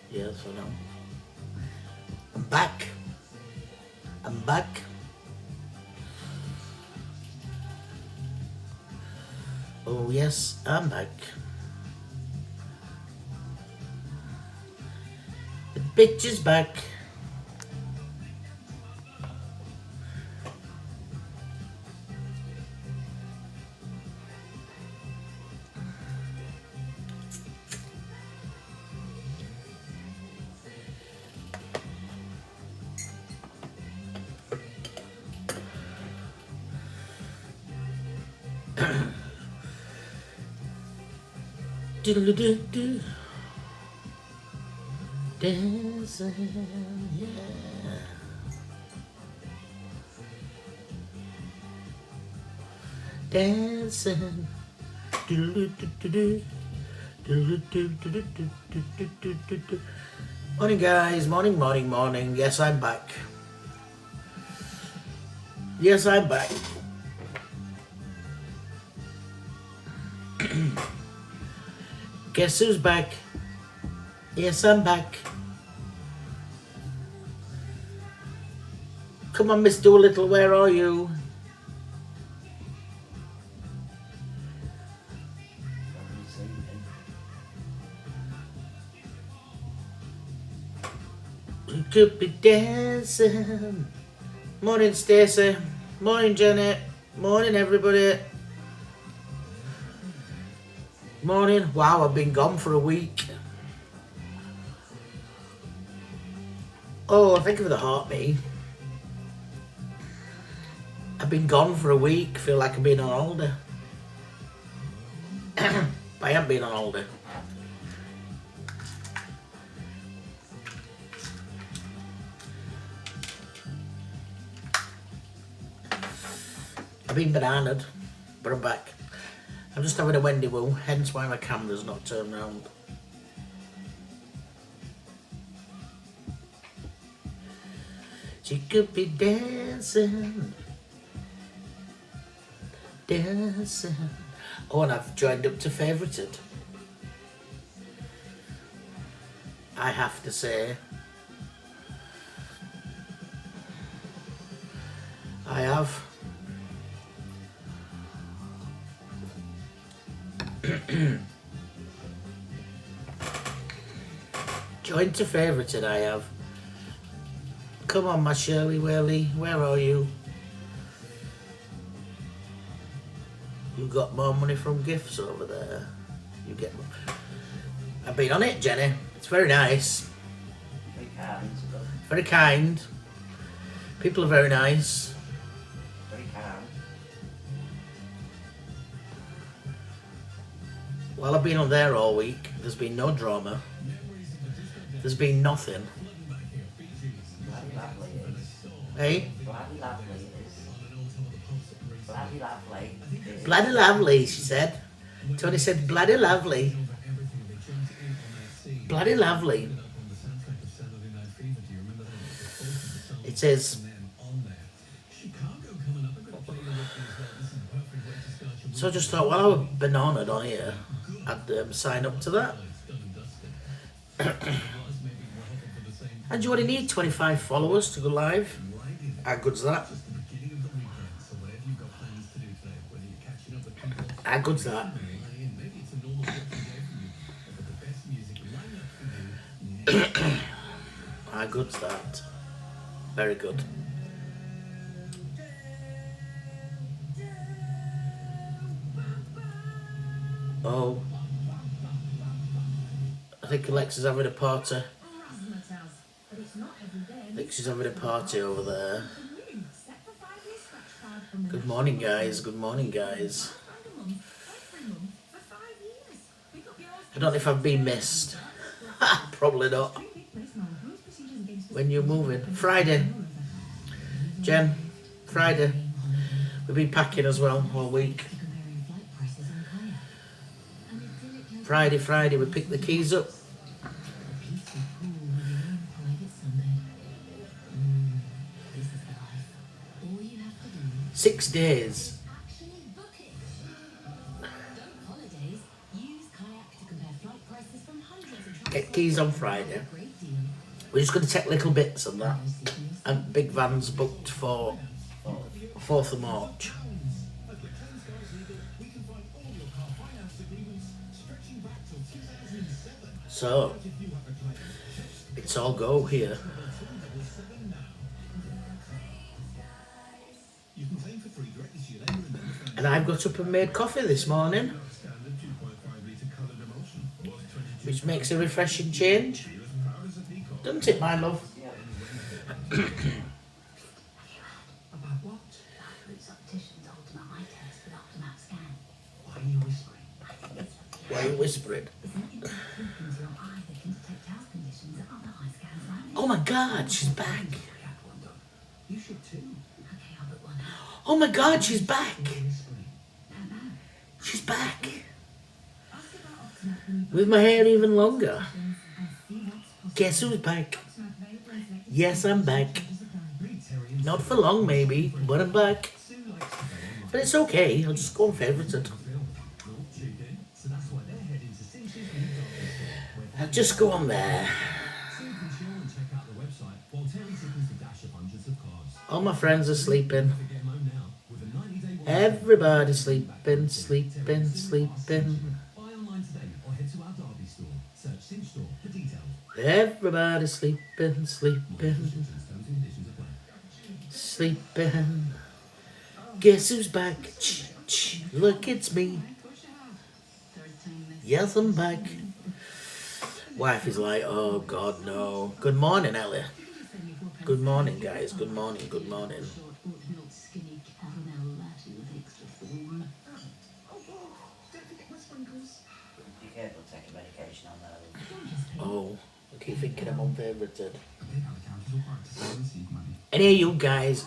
Yes, I know. I'm back. I'm back. Oh yes, I'm back. The bitch is back. Do-do-do-do. Dancing, yeah. Dancing. Do-do-do-do-do. Do-do-do-do-do-do-do-do-do. Morning, guys. Morning, morning, morning. Yes, I'm back. Yes, I'm back. Guess who's back? Yes, I'm back. Come on, Miss Doolittle, where are you? We could be dancing. Morning, Stacey. Morning, Janet. Morning, everybody. Morning. Wow, I've been gone for a week. Oh, think of the heart, me. I've been gone for a week. Feel like I've been on holiday. But I haven't been on holiday. I've been bananaed, but I'm back. I'm just having a Wendy woo, hence why my camera's not turned round. She could be dancing, dancing. Oh, and I've joined up to Favorited. I have to say, I have. Joined to Favorited, I have. Come on, my Shirley Whirly, where are you? You got more money from gifts over there. You get more. I've been on it, Jenny. It's very nice. Very kind. Very kind. People are very nice. Very kind. Well, I've been on there all week. There's been no drama. There's been nothing. Bloody lovely it is. Hey? Bloody lovely it is. Bloody lovely it is. Bloody lovely, she said. Tony said, bloody lovely. Bloody lovely. It is. So I just thought, well, I was bananaed on here. I'd sign up to that. And you only need 25 followers to go live. How good's that? How good's that? How good's that? Very good. Oh, I think Alexa's having a party. I think she's having a party over there. Good morning, guys. Good morning, guys. I don't know if I've been missed. Probably not. When you're moving. Friday. Jen, Friday. We've been packing as well all week. Friday, we pick the keys up. Six days. get keys on Friday. We're just going to take little bits of that. And big van's booked for 4th of March. So, it's all go here. And I've got up and made coffee this morning, which makes a refreshing change, doesn't it, my love? Why are you whispering? Oh my God, she's back. Oh my God, she's back. She's back. With my hair even longer. Guess who's back? Yes, I'm back. Not for long, maybe, but I'm back. But it's okay, I'll just go on favorited. I'll just go on there. All my friends are sleeping. Everybody's sleeping, sleeping, sleeping. Everybody's sleeping, sleeping, sleeping. Guess who's back? Look, it's me. Yes, I'm back. Wife is like, oh God, no. Good morning, Ellie. Good morning, guys. Good morning, good morning. Be careful taking medication on those. Oh, I keep thinking I'm unfavorited. Any of you guys?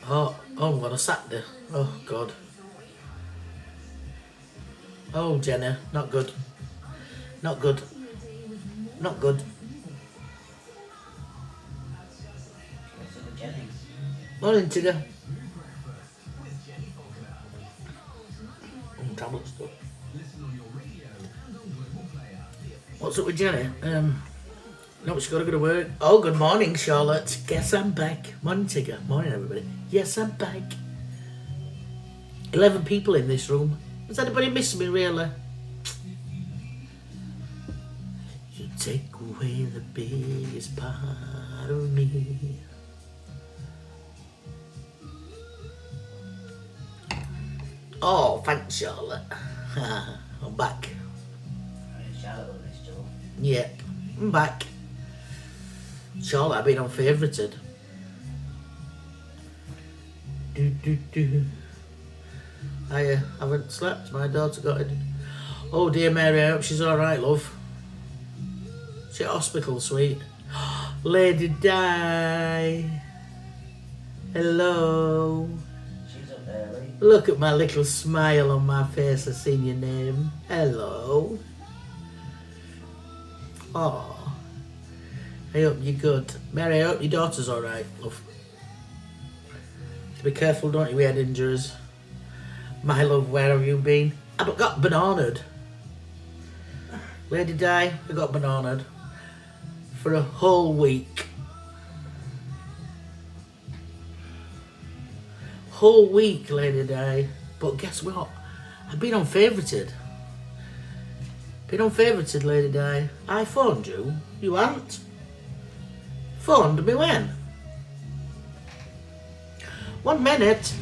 Oh, what a Saturday. Oh, God. Oh, Jenna, not good. Not good. Not good. What's up with Jenny? Morning, Tigger. Oh, tablet stuff. What's up with Jenny? No, she's got to go to work. Oh, good morning, Charlotte. Guess I'm back. Morning, Tigger. Morning, everybody. Yes, I'm back. 11 people in this room. Does anybody miss me, really? You take away the biggest part of me. Oh, thanks, Charlotte. I'm back. Charlotte on this door. Yep, I'm back. Charlotte, I've been unfavorited. I haven't slept. My daughter got it. Oh dear, Mary, I hope she's alright, love. She's at hospital, sweet. Lady Di. Hello. She's up early. Look at my little smile on my face. I've seen your name. Hello. Oh, I hope you're good. Mary, I hope your daughter's alright, love. Be careful, don't you, with head injuries. My love, where have you been? I got bananaed. Lady Di, I got bananaed. For a whole week. Whole week, Lady Di. But guess what? I've been unfavorited. Been unfavorited, Lady Di. I phoned you. You hadn't. Phoned me when? 1 minute.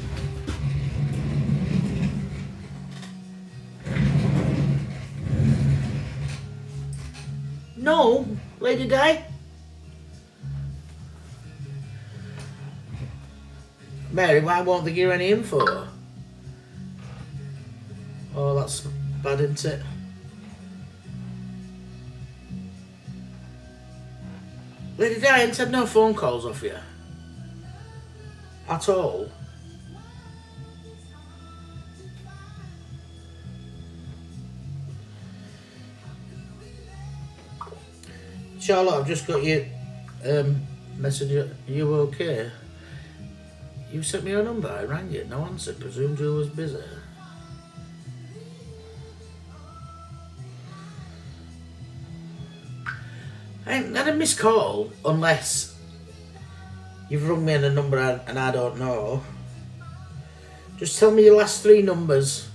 No, Lady Di. Mary, why won't they give you any info? Oh, that's bad, isn't it? Lady Di, I ain't had no phone calls off you. At all. Charlotte, I've just got your message. Are you okay? You sent me your number. I rang you. No answer. Presumed you was busy. I ain't had a missed call unless you've rung me on a number and I don't know. Just tell me your last 3 numbers.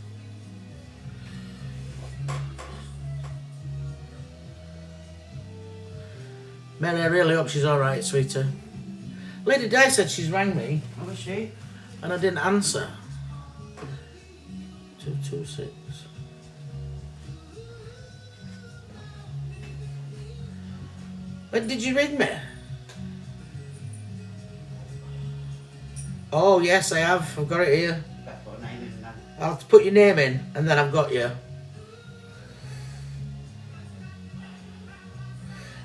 Mary, I really hope she's alright, sweetie. Lady Di said she's rang me. How was she? And I didn't answer. 226. When did you ring me? Oh yes, I have. I've got it here. Better put a name in now. I'll have to put your name in and then I've got you.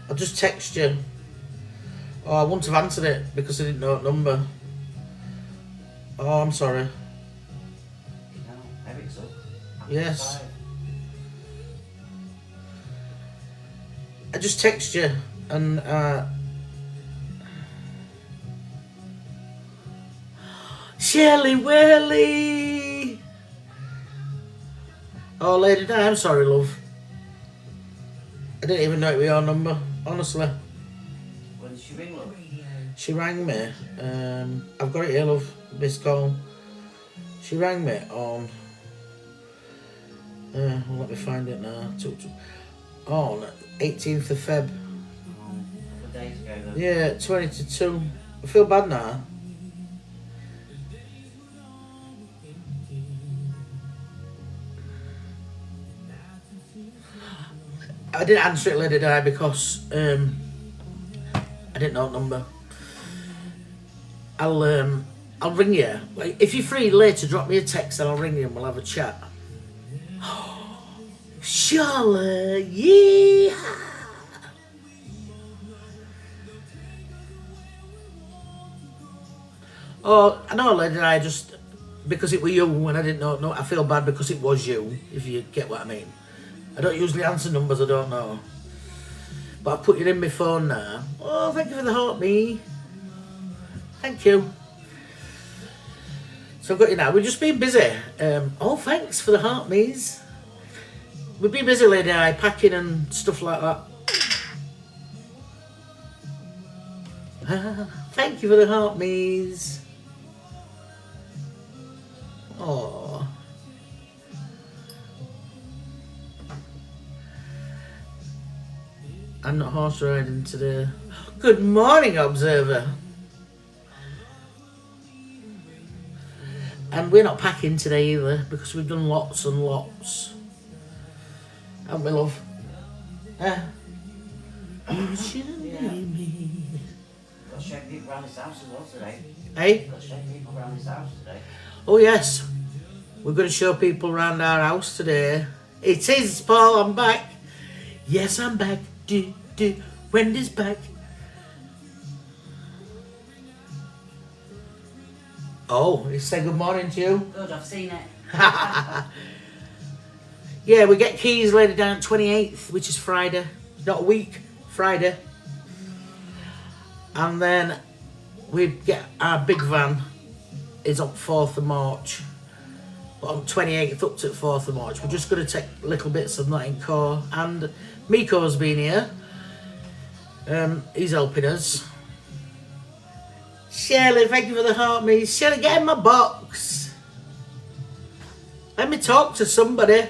I'll just text you. Oh, I wouldn't have answered it because I didn't know what number. Oh, I'm sorry. No, Eric's up. Yes. 5. I just text you and Shirley Whirly. Oh, Lady Di, I'm sorry, love. I didn't even know it was your number, honestly. When did she ring, love? She rang me. I've got it here, love. Missed call. She rang me on. Well, let me find it now. On 18th of Feb. A couple of days ago, though. Yeah, 20 to 2. I feel bad now. I didn't answer it, Lady Di, because I didn't know what number. I'll ring you. Like, if you're free later, drop me a text and I'll ring you and we'll have a chat. Charlotte, yeah. Oh, I know, Lady Di, just because it was you when I didn't know. No, I feel bad because it was you, if you get what I mean. I don't usually answer numbers I don't know. But I've put you in my phone now. Oh, thank you for the heart, me. Thank you. So I've got you now. We've just been busy. Oh, thanks for the heart, me's. We've been busy, Lady Di, packing and stuff like that. Thank you for the heart, me's. Oh. I'm not horse riding today. Good morning, Observer. And we're not packing today either because we've done lots and lots. Haven't we, love? You shouldn't leave me. Got to show people around his house as well today. Hey? Got to show people around his house today. Oh, yes. We're going to show people around our house today. It is, Paul. I'm back. Yes, I'm back. Wendy's back. Oh, he said good morning to you. Good, I've seen it. Yeah, we get keys later down 28th, which is Friday. Not a week, Friday. And then we get our big van is on 4th of March. But on 28th up to 4th of March. We're just going to take little bits of that in core. And Miko's been here. He's helping us. Shirley, thank you for the heart, me. Shirley, get in my box. Let me talk to somebody.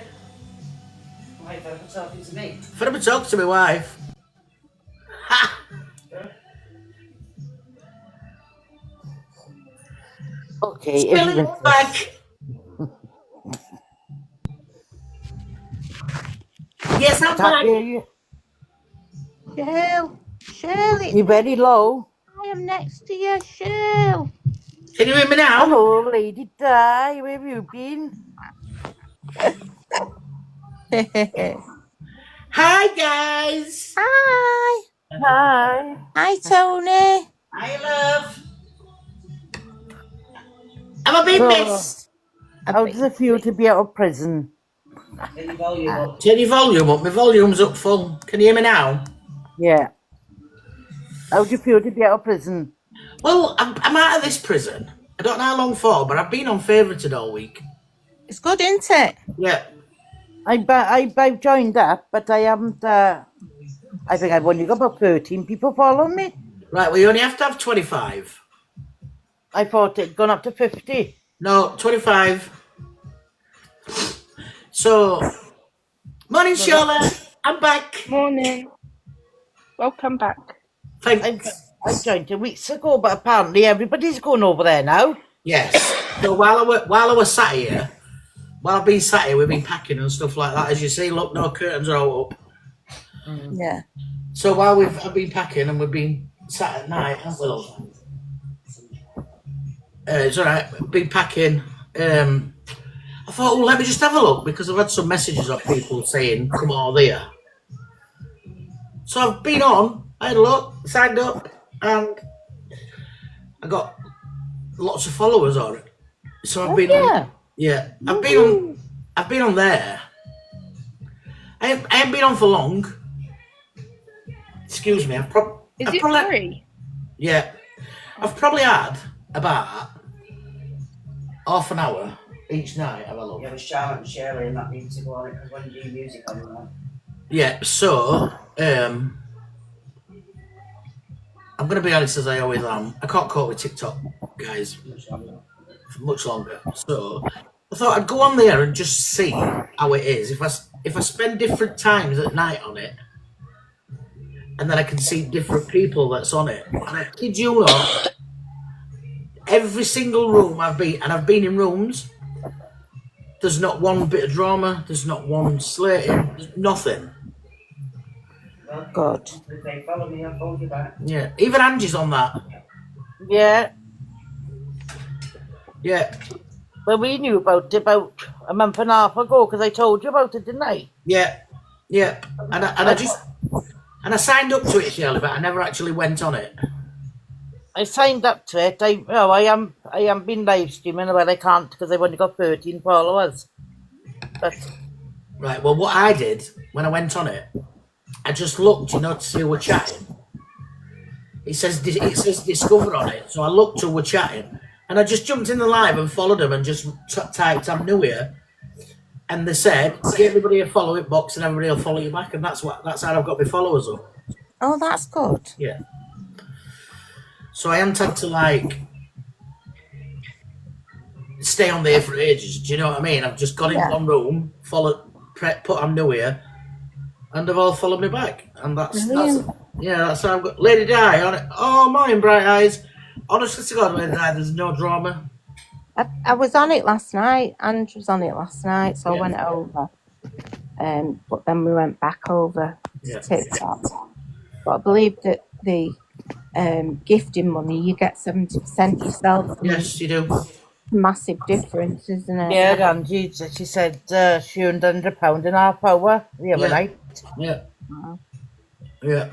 Wait, if I'm talking to me. Let me talk to my wife. Ha! Okay, Shirley, everyone. come back. Yes, I'm Can't back. hear you. Shirley, You're very low. I am next to you, Shirley. Can you hear me now? Hello, Lady Di. Where have you been? Hi, guys. Hi. Hi. Hi, Tony. Hi, love. Have I been So- missed? How does it feel to be out of prison? Turn your volume up. Turn your volume up. My volume's up full. Can you hear me now? Yeah. How do you feel to be out of prison? Well, I'm out of this prison. I don't know how long for, but I've been on favoured all week. It's good, isn't it? Yeah. I've joined up, but I haven't. I I think I've only got about 13 people following me. Right, well, you only have to have 25. I thought it'd gone up to 50. No, 25. So, morning, Charlotte. I'm back. Morning. Welcome back. Thanks. I joined 2 weeks ago, but apparently everybody's going over there now. Yes. So while I was sat here, while I've been sat here, we've been packing and stuff like that. As you see, look, no curtains are all up. Yeah. So while I've been packing and we've been sat at night, haven't we, love? It's all right. Been packing. I thought, well, let me just have a look because I've had some messages of people saying, "Come on there." So I've been on. I had a look, signed up, and I got lots of followers on it. So I've been on. Yeah, I've been on there. I haven't been on for long. Excuse me. Is I've it probably, free? yeah, I've probably had about half an hour each night. Have a look. Yeah, with Charlotte and Shirley, and that needs to go on it because when you do music on there. Yeah. So I'm going to be honest as I always am. I can't cope with TikTok, guys, for much longer. So I thought I'd go on there and just see how it is. If I spend different times at night on it, and then I can see different people that's on it. And I kid you not, every single room I've been in rooms, there's not one bit of drama, there's not one slating, there's nothing. Good. If they follow me, I'll follow you back. Yeah, even Angie's on that. Yeah. Yeah, Well, we knew about it about a month and a half ago because I told you about it, didn't I? yeah, yeah. And I signed up to it, Shirley, but I never actually went on it. I signed up to it. I am been live streaming, but I can't because I've only got 13 followers. But Right, well, what I did when I went on it, I just looked, to see who we're chatting. It says discover on it, so I looked who we're chatting, and I just jumped in the live and followed them and just typed "I'm new here," and they said give everybody a follow it box and everybody will follow you back, and that's how I've got my followers up. Oh, that's good. Yeah. So I haven't had to stay on there for ages. Do you know what I mean? I've just got in one room, put I'm new here, and they've all followed me back, and that's how I've got Lady Di on it. Oh, morning, Bright Eyes. Honestly to God, Lady Di, there's no drama. I was on it last night. Andrew was on it last night, so I went over. But then we went back over to TikTok. But I believe that the gifting money, you get 70% yourself. Yes, you do. Massive difference, isn't it? yeah, Angie, she said she earned £100 in half hour the other night. Yeah. Yeah.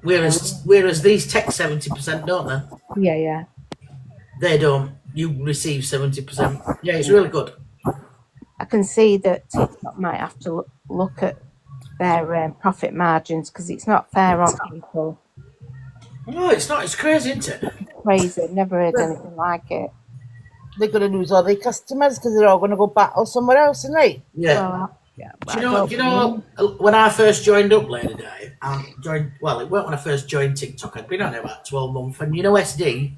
Whereas these take 70%, don't they? Yeah. They don't. You receive 70%. Yeah, it's really good. I can see that TikTok might have to look at their profit margins because it's not fair on people. No, it's not. It's crazy, isn't it? Crazy. Never heard anything like it. They're going to lose all their customers because they're all going to go battle somewhere else, isn't they? Yeah. But Do you know when I first joined up, Lady Di, it weren't when I first joined TikTok. I'd been on it about 12 months, and SD.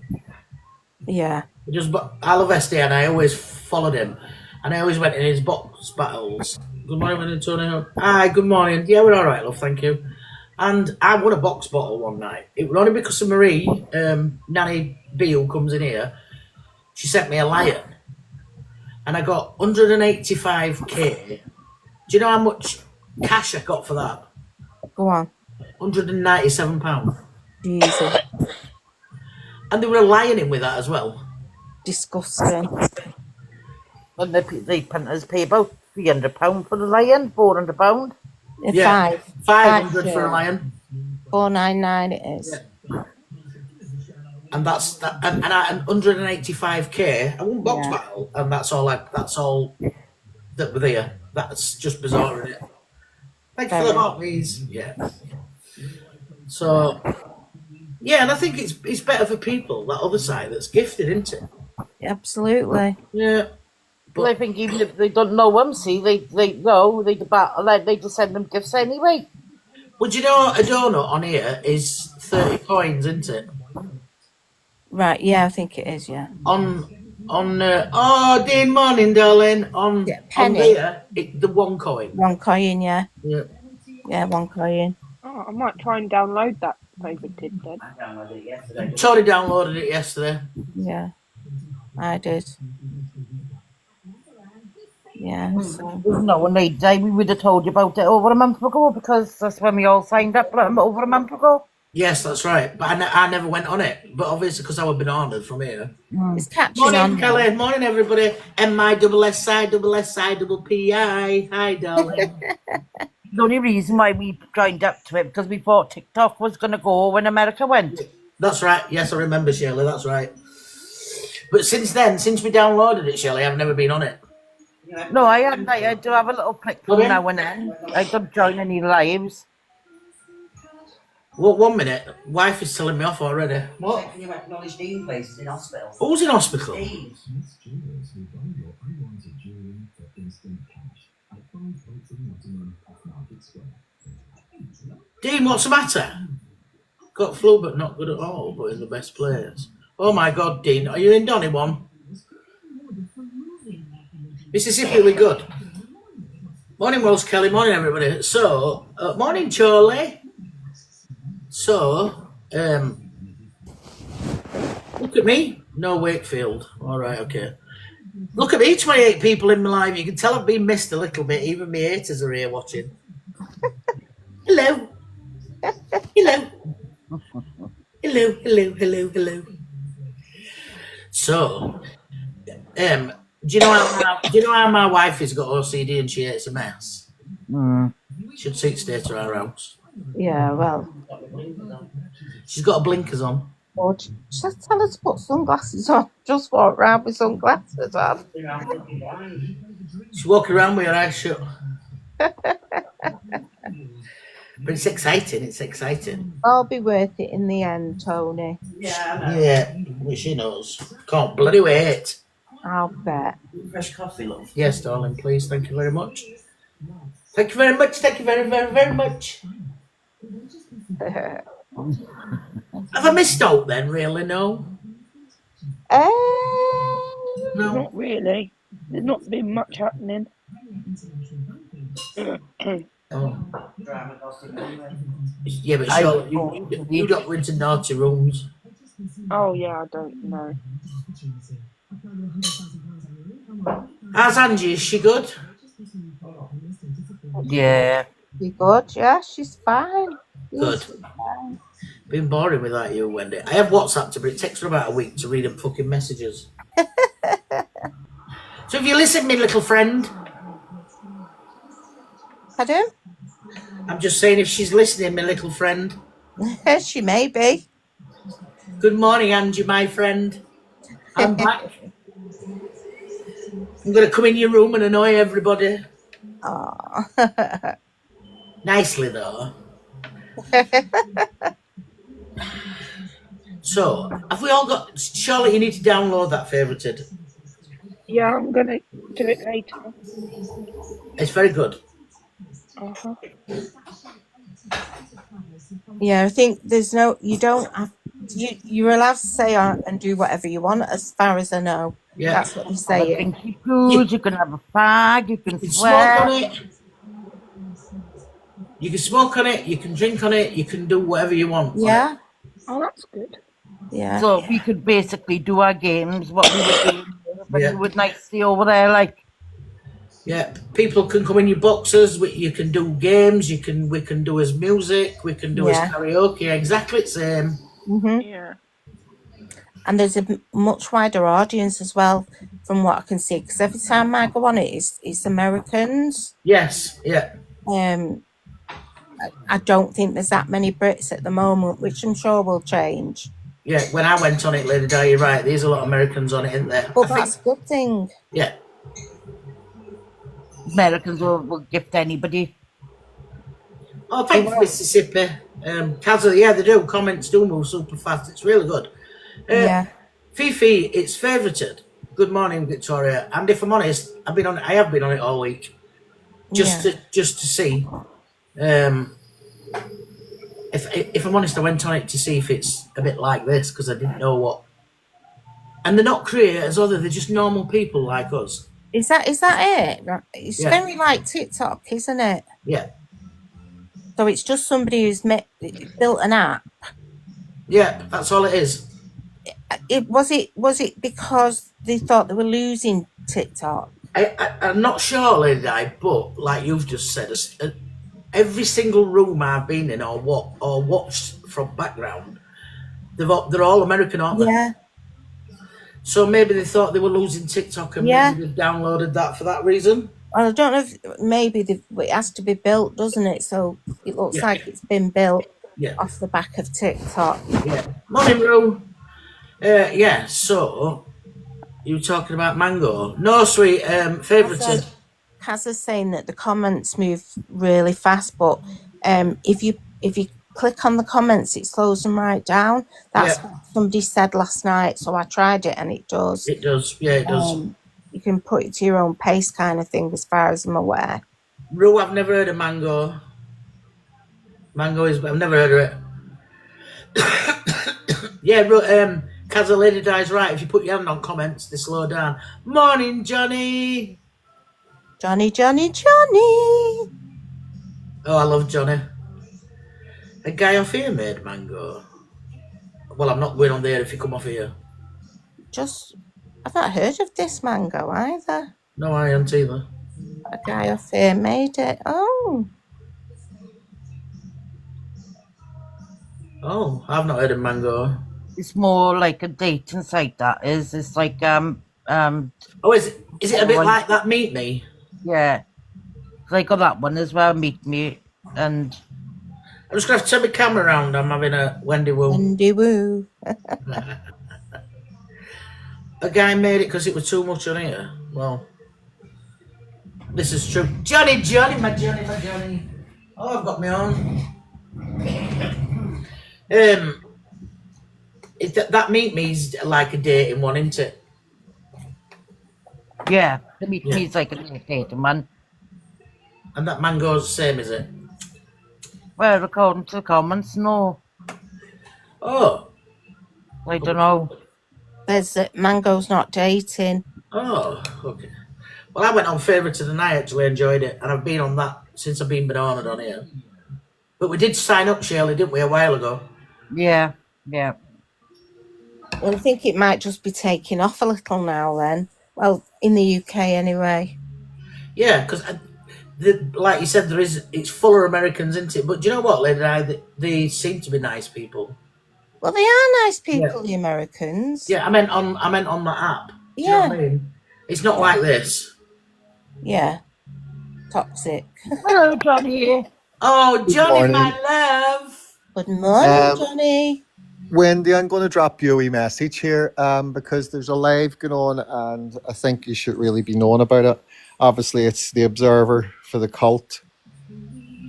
Yeah. I love SD, and I always followed him, and I always went in his box battles. Good morning, Antonio. Hi, good morning. Yeah, we're all right, love. Thank you. And I won a box bottle one night. It was only because of Marie, Nanny B, who comes in here. She sent me a lion, and I got 185k. Do you know how much cash I got for that? Go on. £197. Jesus. And they were a lion in with that as well. Disgusting. And the punters pay about £300 for the lion, £400. Yeah, 500 for a lion. 499 it is. Yeah. And that's that, and 185k. I won box battle, and that's all that were there. That's just bizarre, isn't it? Thank you for the Barclays. Yeah. So, yeah, and I think it's better for people, that other side that's gifted, isn't it? Absolutely. Yeah. But I think even if they don't know them, see, they know, they battle, they just send them gifts anyway. Would you know a donut on here is 30 coins, isn't it? Right, yeah, I think it is, yeah. Oh, Dean, morning, darling. On Penny. there, the 1 coin. 1 coin, yeah. Yeah. Yeah, 1 coin. Oh, I might try and download that favorited then. I downloaded it yesterday. Tony downloaded it yesterday. Yeah, I did. Yeah, so. No, and we would have told you about it over a month ago because that's when we all signed up over a month ago. Yes, that's right. But I never went on it. But obviously, because I would have been honoured from here. It's catching Morning, on. Kelly. Morning, everybody. MI-SSI-SSI-PI. Hi, darling. The only reason why we joined up to it because we thought TikTok was going to go when America went. That's right. Yes, I remember, Shirley. That's right. But since then, since we downloaded it, Shirley, I've never been on it. No, I haven't. I do have a little click from now and then. I don't join any lives. Well, 1 minute. Wife is telling me off already. What? Can you acknowledge Dean, please? He's in hospital. Who's in hospital? Dean. Dean, what's the matter? Got flu, but not good at all, but in the best players. Oh my God, Dean. Are you in Donny one? Mississippi, we good. Morning, Rose Kelly. Morning, everybody. So, morning, Charlie. So, look at me. No, Wakefield. All right, okay. Look at me, 28 people in my live. You can tell I've been missed a little bit. Even my haters are here watching. Hello. Hello. Hello, hello, hello, hello. So, do you know how my wife has got OCD and she hates a mess? Should see it stay to our house. Yeah, well. She's got her blinkers on. Or just tell her to put sunglasses on. Just walk around with sunglasses on. She's walking around with her eyes shut. But it's exciting. It's exciting. I'll be worth it in the end, Tony. Yeah, I know. Yeah, well, she knows. Can't bloody wait. I'll bet. Fresh coffee, love. Yes, darling, please. Thank you very much. Thank you very much. Thank you very, very, very much. Have I missed out then, really? No? No. Not really. There's not been much happening. Oh. Drama costume anyway. Yeah, but Charlotte, you don't go into naughty rooms. Oh yeah, I don't know. How's Angie? Is she good? Yeah. You good? Yeah, she's fine. Good. Been boring without you, Wendy. I have WhatsApped her, but it takes her about a week to read them fucking messages. So if you listen, me little friend. Pardon? I'm just saying if she's listening, my little friend. She may be. Good morning, Angie, my friend. I'm back. I'm going to come in your room and annoy everybody. Aww. Nicely, though. So, have we all got... Charlotte, you need to download that favorited. Yeah, I'm gonna do it later. It's very good. Uh-huh. Yeah, I think there's no... You don't have... You're allowed to say and do whatever you want, as far as I know. Yeah. That's what you say. You can have a fag, you can smoke swear. on it. You can smoke on it, you can drink on it, you can do whatever you want. Yeah. Oh, that's good. Yeah. So we could basically do our games, what we were doing, but Yeah. you would nicely over there, like. Yeah, people can come in your boxes. You can do games. We can do as music. We can do as karaoke. Exactly the same. Mm-hmm. Yeah. And there's a much wider audience as well, from what I can see. Because every time I go on it, it's Americans. Yes. Yeah. I don't think there's that many Brits at the moment, which I'm sure will change. Yeah. When I went on it, Lady Di, you're right. There's a lot of Americans on it, isn't there? But that's a good thing. Yeah. Americans will gift anybody. Oh, thank you, Mississippi. Kazza, yeah, they do. Comments do move super fast. It's really good. Yeah. Fifi, it's favorited. Good morning, Victoria. And if I'm honest, I have been on it all week, just to see. if I'm honest, I went on it to see if it's a bit like this because I didn't know what. And they're not creators, are they? They're just normal people like us. Is that it? Right. It's Yeah. very like TikTok, isn't it? Yeah. So it's just somebody who's built an app. Yeah, that's all it is. Was it because they thought they were losing TikTok? I'm not sure, Lady Di, but like you've just said, every single room I've been in or watched from background, they're all American, aren't they? Yeah. So maybe they thought they were losing TikTok and maybe they've downloaded that for that reason. Well, I don't know if maybe it has to be built, doesn't it? So it looks like it's been built off the back of TikTok. Yeah. Morning, Roo. Yeah, so you were talking about mango. No, sweet. Favourite. Kaz is saying that the comments move really fast, but if you click on the comments, it slows them right down. That's what somebody said last night, so I tried it and it does. It does, yeah, it does. You can put it to your own pace kind of thing, as far as I'm aware. Rue, I've never heard of mango. I've never heard of it. Yeah, Kaz, the Lady Di's right. If you put your hand on comments, they slow down. Morning, Johnny. Johnny. Oh, I love Johnny. A guy off here made mango. Well, I'm not going on there if you come off here. I've not heard of this mango either. No, I haven't either. A guy off here made it. Oh, I've not heard of mango. It's more like a dating site, that is. It's like Oh, is it a bit like that Meet Me? Yeah. I got that one as well, Meet Me, and I'm just gonna have to turn my camera around. I'm having a Wendy Woo. Wendy Woo. A guy made it because it was too much on here. Well, this is true. Johnny, my Johnny. Oh, I've got my own. That Meet Me's like a dating one, isn't it? yeah, the Meet Me's like a dating one. And that mango's the same, is it? Well, according to the comments, no. Oh. I don't know. There's mango's not dating. Oh, okay. Well, I went on Favourite of the Night, actually enjoyed it, and I've been on that since I've been bananaed on here. But we did sign up, Shirley, didn't we, a while ago? Yeah. Well, I think it might just be taking off a little now then. Well, in the UK anyway. Yeah, because like you said, it's full of Americans, isn't it? But do you know what, Lady? They seem to be nice people. Well, they are nice people, the Americans. Yeah, I meant on the app. Do you know what I mean? It's not like this. Yeah. Toxic. Hello, Johnny. Oh, Johnny, my love. Good morning, Johnny. Wendy, I'm going to drop you a wee message here because there's a live going on and I think you should really be knowing about it. Obviously, it's the Observer for the cult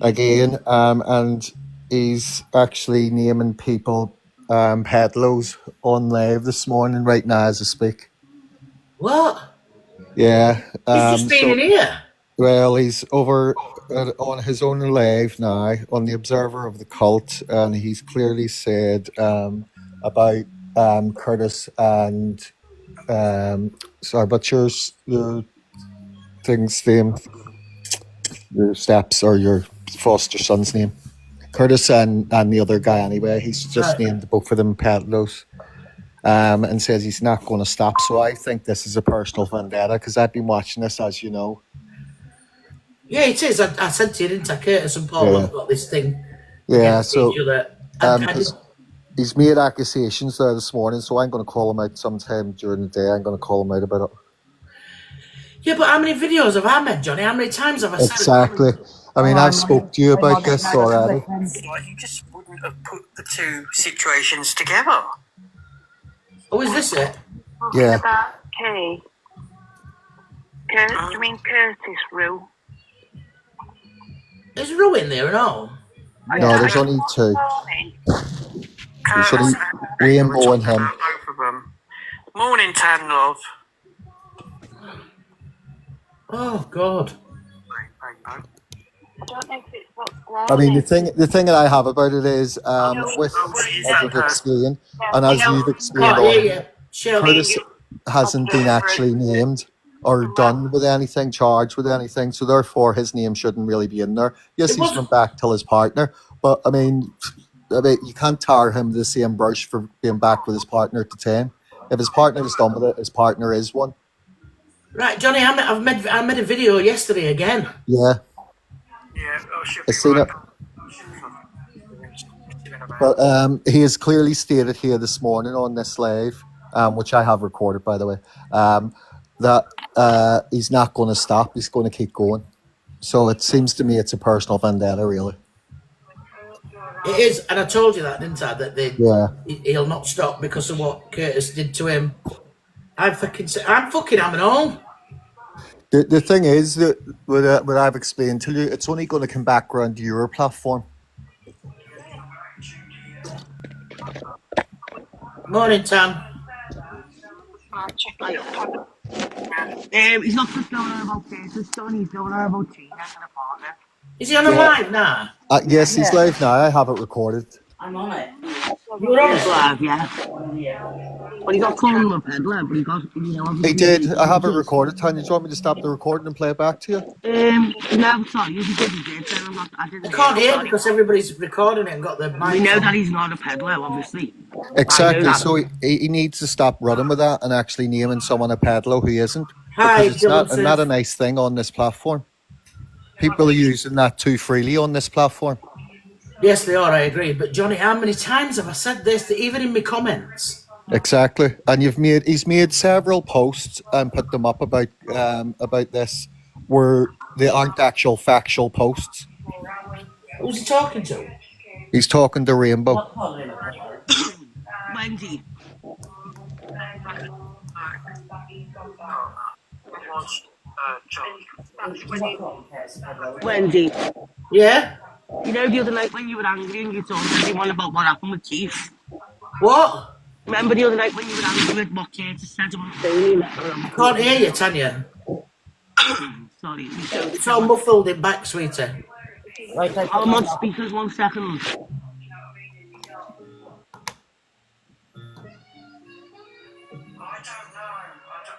again, and he's actually naming people peddlers on live this morning, right now as I speak. What? Yeah. He's just been in here. Well, he's over on his own live now on the Observer of the cult, and he's clearly said about Curtis and sorry, but your thing's name, your steps or your foster son's name, Curtis and the other guy anyway. He's just named both of them peddlers. And says he's not going to stop. So I think this is a personal vendetta because I've been watching this, as you know. Yeah, it is. I said to you, didn't I, Curtis and Paul have got this thing. Yeah, so he's made accusations there this morning, so I'm going to call him out sometime during the day. I'm going to call him out about it. Yeah, but how many videos have I made, Johnny? How many times have I said it? Exactly. I mean, I've spoke to you about this already. You just wouldn't have put the two situations together. Oh, is this it? Yeah. About Kay. Do you mean Curtis, Rue? Is Rue in there and all? No, there's only two. There's only Rainbow and him. Both of them. Morning, Tan Love. Oh, God. I don't know if it's what I mean, the thing that I have about it is, with as I've explained, and as you've explained Can't hear on, you. Shell. Curtis hasn't been actually named or done with anything, charged with anything, so therefore his name shouldn't really be in there. Yes, It he's was went back to his partner, but I mean, you can't tar him the same brush for being back with his partner at the time. If his partner is done with it, his partner is one. right, Johnny. I made a video yesterday again. Yeah, I've seen it. But he has clearly stated here this morning on this live, which I have recorded, by the way, that he's not going to stop. He's going to keep going. So it seems to me it's a personal vendetta, really. It is, and I told you that, didn't I? That Yeah. he'll not stop because of what Curtis did to him. I'm fucking having home. The thing is that what I've explained to you, it's only going to come back around your platform. Morning, Tam. He's not just going on about cases, son. He's going on about Tina and a partner. Is he on a live now? Yes, he's live now. I have it recorded. I'm on it. You're on He's it. live, yeah. But he got called a peddler, but he got, He did. I have it recorded. Tanya, do you want me to stop the recording and play it back to you? No, sorry, you did, then I didn't. I can't hear because everybody's recording it and got the mic. We know on. that he's not a peddler, obviously. Exactly. So he needs to stop running with that and actually naming someone a peddler who isn't. Hi, because it's not a nice thing on this platform. People are using that too freely on this platform. Yes, they are. I agree. But Johnny, how many times have I said this? Even in my comments. Exactly. And he's made several posts and put them up about this, where they aren't actual factual posts. Who's he talking to? He's talking to Rainbow. Wendy. Wendy. Yeah? You know the other night when you were angry and you told everyone about what happened with Keith? What? Remember the other night when you were angry with what Curtis said about Tony? I can't hear you, Tanya. Sorry. It's all muffled in back, sweetie. Right, I'm on speakers, 1 second.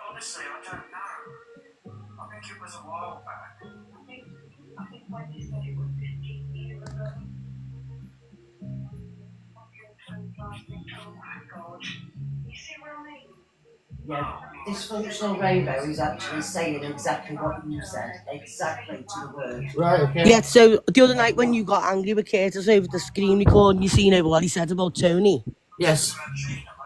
Honestly, I don't know. I think it was a while back. Yeah, dysfunctional rainbow is actually saying exactly what you said, exactly to the word. Right, okay. Yeah, so the other night when you got angry with Curtis over the screen recording, you seen over what he said about Tony? Yes.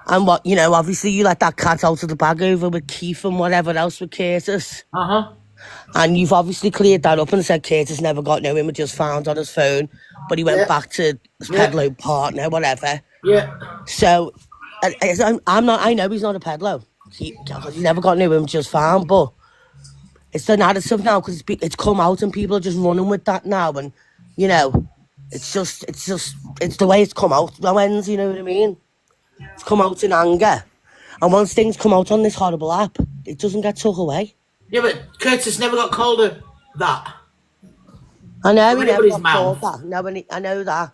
And what, obviously you let that cat out of the bag over with Keith and whatever else with Curtis. Uh-huh. And you've obviously cleared that up and said Curtis never got no images found on his phone, but he went back to his peddler partner, whatever. Yeah. So, I know he's not a peddler. Because he never got no images found, but it's the narrative now because it's come out and people are just running with that now, and it's the way it's come out. No ends, you know what I mean? It's come out in anger, and once things come out on this horrible app, it doesn't get took away. Yeah, but Curtis never got called that. I know he never got called that. No, I know that,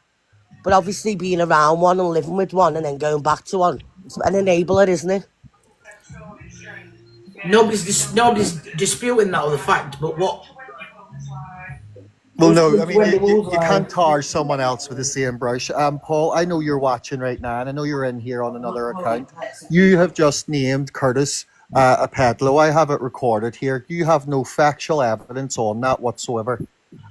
but obviously being around one and living with one and then going back to one, it's an enabler, isn't it? Nobody's disputing that other fact, but what? Well, no, I mean, you can't tar someone else with the same brush. Paul, I know you're watching right now, and I know you're in here on another account. You have just named Curtis a peddler. I have it recorded here. You have no factual evidence on that whatsoever.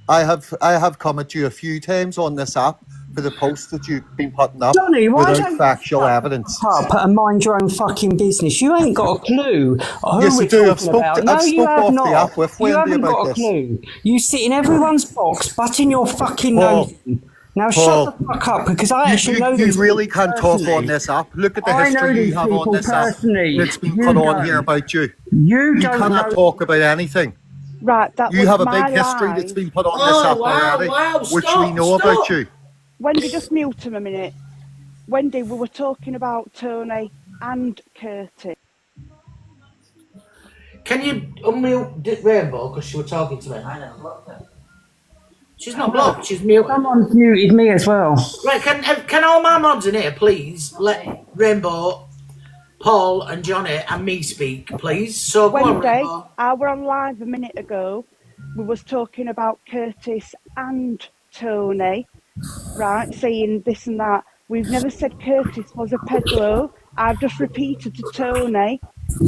I have come at you a few times on this app for the posts that you've been putting up Johnny, why without don't factual evidence. Up and mind your own fucking business. You ain't got a clue who Yes, we're I do. talking about. No, I've you spoke have off not. the app with You Wendy haven't about got a this. clue. You sit in everyone's box, butting your fucking Paul, nose in. Now Paul, shut the fuck up, because I actually know you these really people can't talk personally. on this app. Look at the I know history these you have on people this app personally. that's been You put on don't. here about you. You don't cannot know. talk about anything. Right, that You was have a my big history live. that's been put on this app already, which we know about you. Wendy, just mute him a minute. Wendy, we were talking about Tony and Curtis. Can you unmute Rainbow because she was talking to me? I know, look. She's not blocked. She's muted. Someone's muted me as well. Right, can all my mods in here please let Rainbow, Paul and Johnny and me speak, please? So go on, Wednesday, Rainbow. I were on live a minute ago. We was talking about Curtis and Tony, right, saying this and that. We've never said Curtis was a peddler. I've just repeated to Tony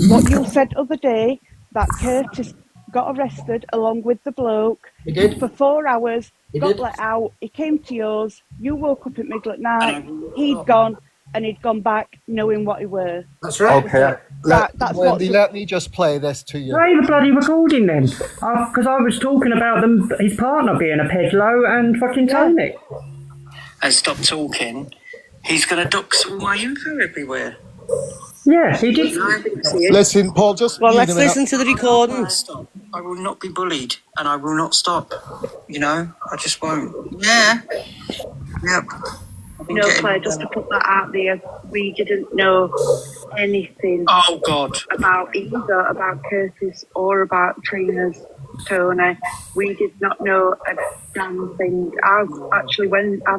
what you said other day, that Curtis got arrested along with the bloke. He did. For 4 hours, He got did. let out. He came to yours. You woke up at middle at night. He'd gone, and he'd gone back knowing what he were. That's right. Okay. That's Wendy, what's- let me just play this to you. Play the bloody recording then. Because I was talking about his partner being a peddler and fucking Tony. And stop talking, he's going to dox all my info everywhere. Yeah, he did. Listen, Paul, just... Well, let's listen to the recording. Stop. I will not be bullied, and I will not stop. You know, I just won't. Yeah. Yep. No, Claire, just to put that out there, we didn't know anything Oh, God. about either about Curtis or about Trina's Tony. We did not know a damn thing. I've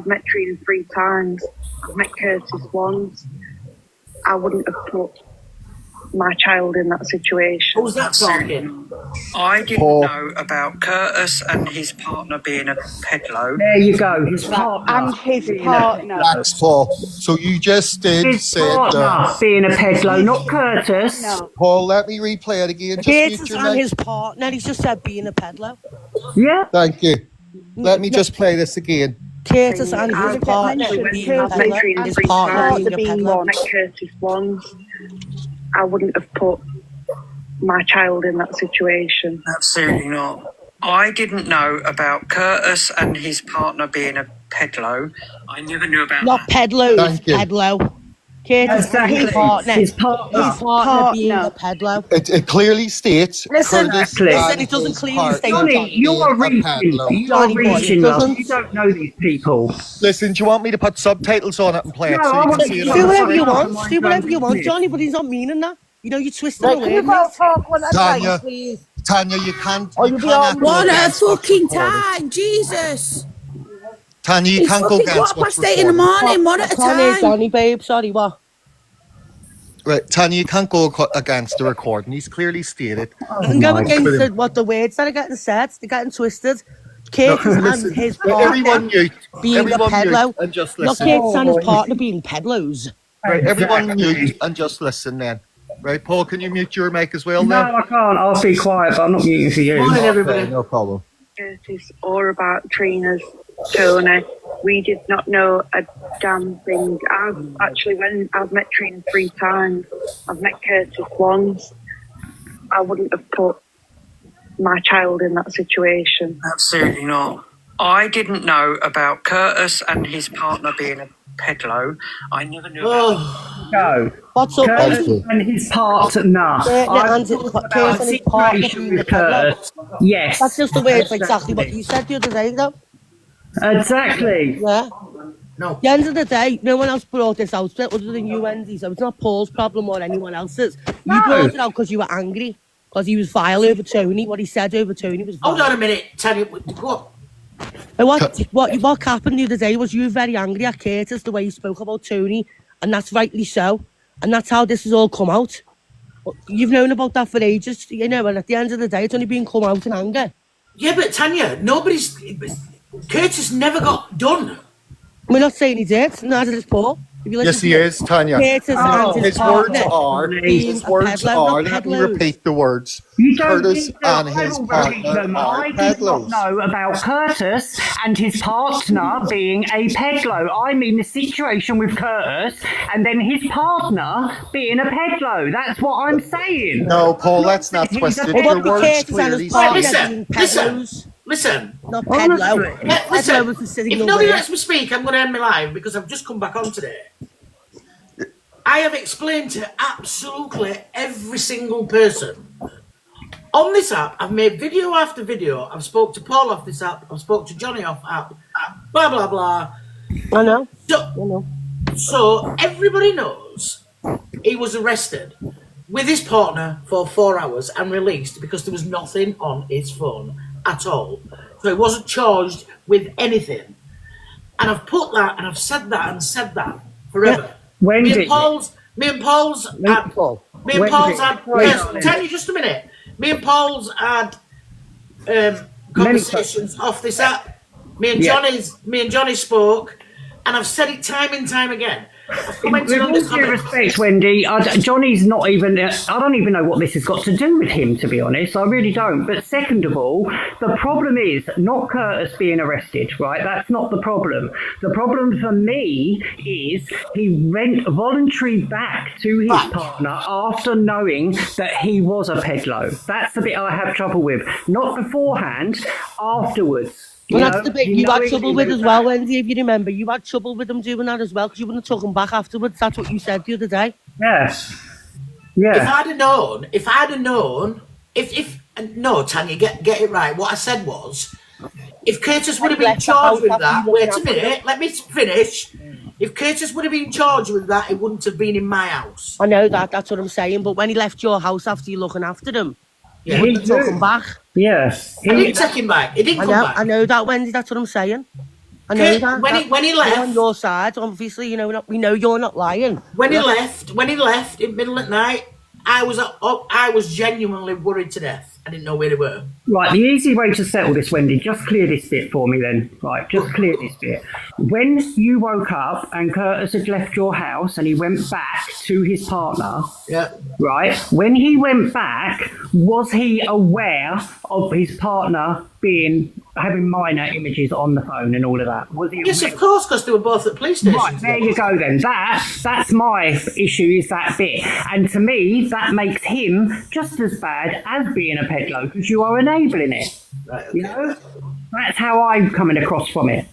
met Trina 3 times. I've met Curtis once. I wouldn't have put my child in that situation. Who's that talking? I didn't Paul. know about Curtis and his partner being a peddler. There you go, his partner. And his partner. That's Paul. So you just did His say partner that. being a peddler, not Curtis. No. Paul, let me replay it again. Just mute Curtis your and mic. his partner, he's just said being a peddler. Yeah. Thank you. Let me just play this again. Curtis and his partner being a peddler. His partner being a peddler. I met Curtis once. I wouldn't have put my child in that situation. Absolutely not. I didn't know about Curtis and his partner being a peddler. I never knew about Not that. peddler, Thank you. peddler. Curtis and his partner. His partner. Being a peddler. It clearly states... Listen, Curtis listen, and it doesn't his clearly partner state Johnny, that. you're being a reaching. peddler. You're Johnny boy, reaching, it love. doesn't- You don't know these people. Listen, do you want me to put subtitles on it and play it No, so I you can want see to it Do on the whatever you screen? want. Do whatever you want, Johnny, but he's not meaning that. You know, you're twisting Right, the can you word. both talk one at a Tanya. time, please? Tanya, you can't... Oh, you you'll be cannot on go one against what's recorded. Jesus. Tanya, you It's can't go fucking against what's 8:15 in the recorded. morning, one at a Can't hear time. Johnny, babe. Sorry, what? Right, Tanya, you can't go against the recording. He's clearly stated. I can go my against what the words that are getting said. They're getting twisted. No, Curtis and listen, his right, everyone partner mute. being a Everyone mute peddler. and just Not listen. Curtis and his partner being peddlers. Right, everyone Exactly. mute and just listen then. Right, Paul, can you mute your mic as well No, then? I can't. I'll be quiet, but I'm not muting for you. Morning, everybody. Okay, no problem. Curtis or about Trina's Tony. We did not know a damn thing. I've met Trina 3 times. I've met Curtis once. I wouldn't have put my child in that situation. Absolutely not. I didn't know about Curtis and his partner being a peddler. I never knew about Oh, Go. What's up, Curtis baby? and his partner. and his About Curtis a and his partner situation being a with peddler. Curtis. Yes. That's just the words exactly what you said the other day, though. Exactly. Yeah. no. At the end of the day, no one else brought this out other than you, Wendy, so it's not Paul's problem or anyone else's. You brought it out because you were angry, because he was vile over Tony. What he said over Tony was vile. Hold on a minute, Tanya. What? And what happened the other day was you were very angry at Curtis, the way he spoke about Tony, and that's rightly so. And that's how this has all come out. You've known about that for ages, you know, and at the end of the day, it's only been come out in anger. Yeah, but Tanya, Curtis never got done. We're not saying he did, neither did Paul. If you listen Yes, he to it, is, Tanya. Curtis and His partner words are, being his a words peddler, are, not let me peddlers. repeat the words. You don't Curtis need to. and I his will repeat partner them. are I did not peddlers. know about Curtis and his partner being a peddler. I mean the situation with Curtis and then his partner being a peddler. That's what I'm saying. No, Paul, let's not twist it. It Your won't be words Curtis and clearly his partner state. being Listen, peddlers, listen. not peddler. Yeah, Peddler was the listen. sitting If over nobody there. lets me speak, I'm going to end my live because I've just come back on today. I have explained to absolutely every single person on this app. I've made video after video. I've spoke to Paul off this app. I've spoke to Johnny off app. Blah blah blah. I know. So everybody knows he was arrested with his partner for 4 hours and released because there was nothing on his phone at all. So it wasn't charged with anything. And I've put that and I've said that forever. When Me did and Paul's had tell you just a minute. Me and Paul's had conversations off this app. Me and Johnny spoke, and I've said it time and time again. With all due respect, Wendy, Johnny's not even. I don't even know what this has got to do with him, to be honest. I really don't. But second of all, the problem is not Curtis being arrested, right? That's not the problem. The problem for me is he went voluntary back to his partner after knowing that he was a pedlo. That's the bit I have trouble with. Not beforehand, afterwards. Well, that's the bit you had trouble with as well, Wendy, if you remember. You had trouble with him doing that as well, because you wouldn't have took him back afterwards. That's what you said the other day. Yes. Yeah. If I'd have known, no, Tanya, get it right. What I said was, if Curtis would have been charged with that, wait a minute, let me finish. If Curtis would have been charged with that, it wouldn't have been in my house. I know that, that's what I'm saying, but when he left your house after you looking after him, Yeah, you wouldn't have took him back. Yes. I didn't take him back. He didn't come back. I know that, Wendy, that's what I'm saying. I know that. When he left, we're on your side, obviously, you know, we know you're not lying. When he left in middle of the night, I was genuinely worried to death. I didn't know where they were. Right, the easy way to settle this, Wendy, just clear this bit for me then. Right, just clear this bit. When you woke up and Curtis had left your house and he went back to his partner, right, when he went back, was he aware of his partner having minor images on the phone and all of that? Was he yes, of course, because they were both at police stations. Right, there you go then. That's my issue, is that bit. And to me, that makes him just as bad as being a pedlo, because you are enabling it. Right, okay. You know? That's how I'm coming across from it.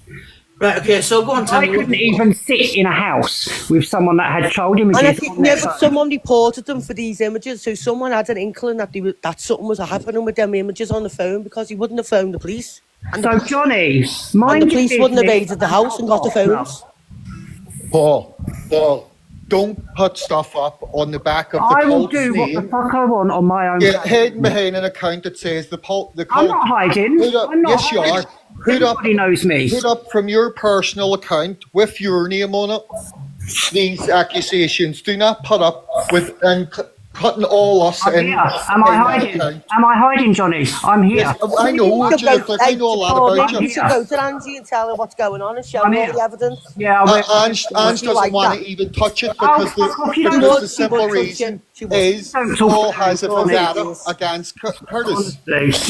Right, okay, so go on, Tanya. I couldn't even sit in a house with someone that had child images. And I think but someone reported them for these images, so someone had an inkling that something was happening with them images on the phone, because he wouldn't have phoned the police. And so, Johnny, mind the police wouldn't have raided the house and got the phones. Paul, don't put stuff up on the back of the I will Colt's do name. what the fuck I want on my own. Yeah, hiding behind an account that says the Colt. I'm not hiding. I'm not yes, hiding. you are. Everybody knows me. Put up from your personal account with your name on it. These accusations. Do not put up with and putting all us in. Am I hiding? Am I hiding, Johnny? I'm here. Yes, I know. I know a lot about you. You should go to Angie and tell her what's going on and show her all the evidence. Yeah, Ange doesn't want to even touch it because the simple reason is Paul has a vendetta against Curtis.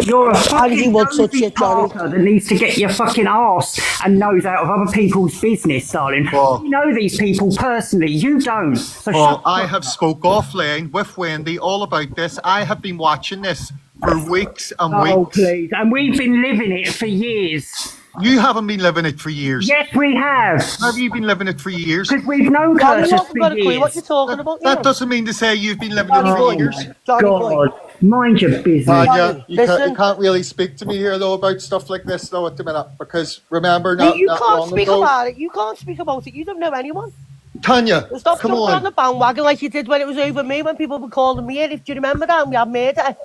You're a fucking nosy bastard that needs to get your fucking arse and nose out of other people's business, darling. You know these people personally. You don't. So Well, I have spoke offline with Wendy all about this. I have been watching this for weeks and weeks. Oh, please. And we've been living it for years. You haven't been living it for years. Yes, we have. Have you been living it for years? Because we've known Curtis for years. What you're talking about? That doesn't mean to say you've been living it for years. God, mind your business. Tanya, you can't really speak to me here though about stuff like this though at the minute, because remember you can't speak about it. You can't speak about it. You don't know anyone. Tanya, stop come jumping on. on the bandwagon like you did when it was over me, when people were calling me in. If you remember that, and we had murder.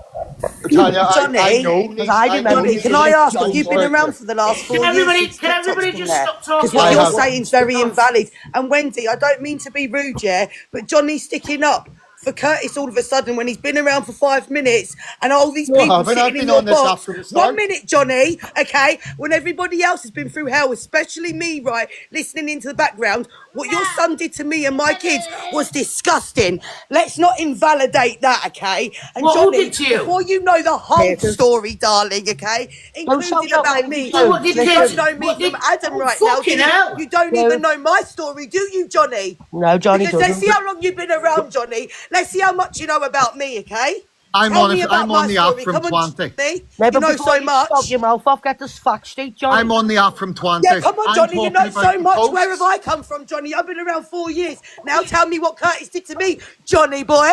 Tanya, Johnny, I know. Johnny, can I ask, have you been around for the last 4 years? Can everybody just stop talking? Because what you're saying is very invalid. And Wendy, I don't mean to be rude, yeah, but Johnny's sticking up for Curtis all of a sudden when he's been around for 5 minutes and all these people sitting in your box. 1 minute, Johnny, okay? When everybody else has been through hell, especially me, right, listening into the background, what your son did to me and my kids was disgusting. Let's not invalidate that, okay? And What Johnny, did you? before you know the whole story, darling, okay, including about me, So what did you Curtis- don't know me what did- from Adam right Oh, now. fucking do you? hell. You don't even know my story, do you, Johnny? No, Johnny Because let's doesn't. see how long you've been around, Johnny. Let's see how much you know about me, okay? I'm Tell on me it. about I'm my on the app story. from Come on, 20. Johnny. No, You but know before so you much. stop your mouth off, get this fact straight, Johnny. I'm on the app from 20. Yeah, come on, I'm Johnny. You know talking so about much. posts. Where have I come from, Johnny? I've been around 4 years. Now tell me what Curtis did to me, Johnny boy.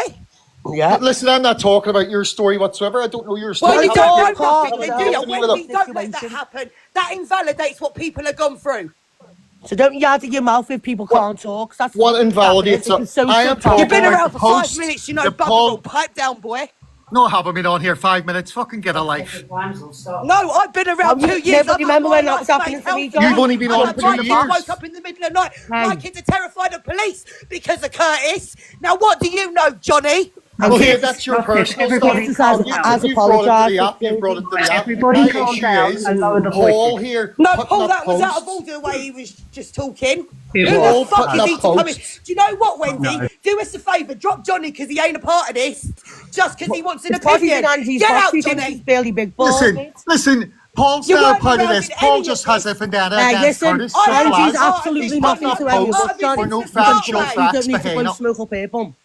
Yeah. Listen, I'm not talking about your story whatsoever. I don't know your story. Well, you I don't can't know nothing, talk do you? about Wendy, the don't let that situation. happen. That invalidates what people have gone through. So don't yard at your mouth if people can't talk. That's What invalidates it. it? I am talking You've been about around the for 5 post. minutes, you know, The bugger all. Pipe down, boy. No, I haven't been on here 5 minutes. Fucking get a life. No, I've been around 2 years. Nobody remember when that was happening to me, John? You've only been on 2 years. I woke up in the middle of the night. My kids are terrified of police because of Curtis. Now, what do you know, Johnny? Well, here, that's your personal Everybody stuff. has You've brought it to the app. apologised. You've brought it to the app. Everybody My calm issue down is and lower the Paul voices. here. No, putting Paul, up that was out of posts. order the way he was just talking. It Who was. the fuck Putting is up he to come in? posts. Do you know what, Wendy? No. Do us a favour, drop Johnny because he ain't a part of this. Just because he wants an It's because he's opinion. in Angie's Get box. out, He thinks Johnny. he's fairly big balls. Listen, Paul's You not a weren't part of around this. in Paul any just of has a vendetta against listen, Curtis. I Simple Angie's as. absolutely He's nothing putting to up any of us, posts John. for no You factual don't facts need to behind go them. smoke up here, bum.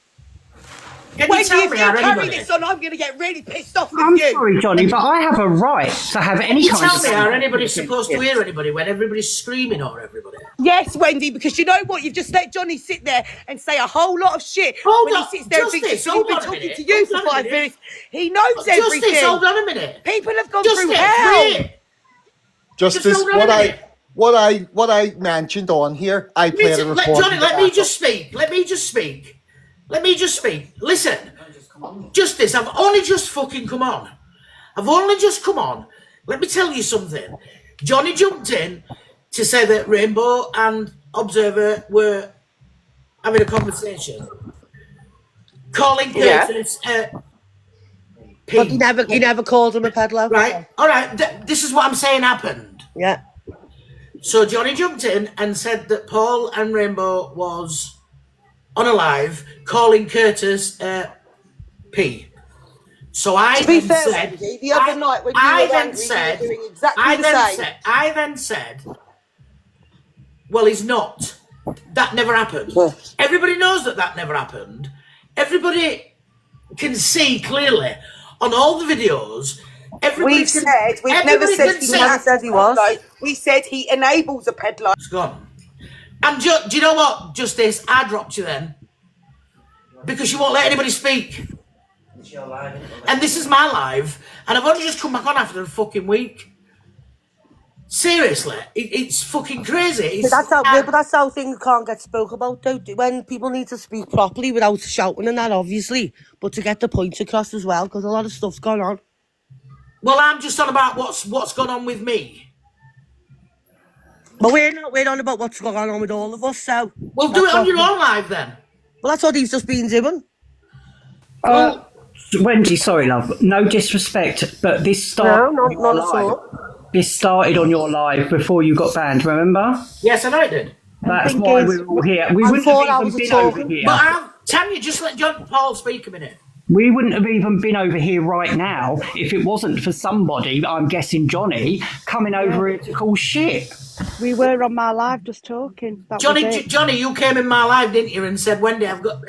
Can you Wendy, tell if me you or carry anybody? this on, I'm going to get really pissed off with I'm you. sorry, Johnny, but I have a right to have Can any you kind tell of... me, are anybody supposed to hear anybody when everybody's screaming or everybody? Yes, Wendy, because you know what? You've just let Johnny sit there and say a whole lot of shit Hold when on, he sits there and thinks Justice, he's hold been on a talking minute, to you hold for on a 5 minute. minutes. He knows Justice, everything. hold on a minute. People have gone Justice, through hell. wait. Justice, hold on a minute. what I mentioned on here, I played a recording. Johnny, let me just speak. Let me just speak. Listen, Justice, I've only just fucking come on. I've only just come on. Let me tell you something. Johnny jumped in to say that Rainbow and Observer were having a conversation, calling Curtis P. But he never called him a peddler. Right, all right, this is what I'm saying happened. Yeah. So Johnny jumped in and said that Paul and Rainbow was on a live calling Curtis P. So I To be then fair, said, Wendy, the other night when you I were then angry, said, you were doing exactly the same. I then said, well, he's not. That never happened. Everybody knows that never happened. Everybody can see clearly on all the videos. We've never said he was. We said he enables a peddler. It's gone. And do you know what, Justice? I dropped you then. Because you won't let anybody speak. And this is my live. And I've only just come back on after a fucking week. Seriously. It's fucking crazy. But that's how things can't get spoke about, though. When people need to speak properly without shouting and that, obviously. But to get the point across as well, because a lot of stuff's gone on. Well, I'm just on about what's gone on with me. But we're on about what's going on with all of us, so... Well, do it on your own live, then. Well, that's what he's just been doing. Wendy, sorry, love. No disrespect, but this started. No, not at all. This started on your live before you got banned. Remember? Yes, I know it did. That's why we were all here. We wouldn't have even been over here. But Tanya, just let John Paul speak a minute. We wouldn't have even been over here right now if it wasn't for somebody, I'm guessing Johnny, coming over here to call shit. We were on my live just talking. That was it. Johnny, you came in my live, didn't you, and said, Wendy, I've got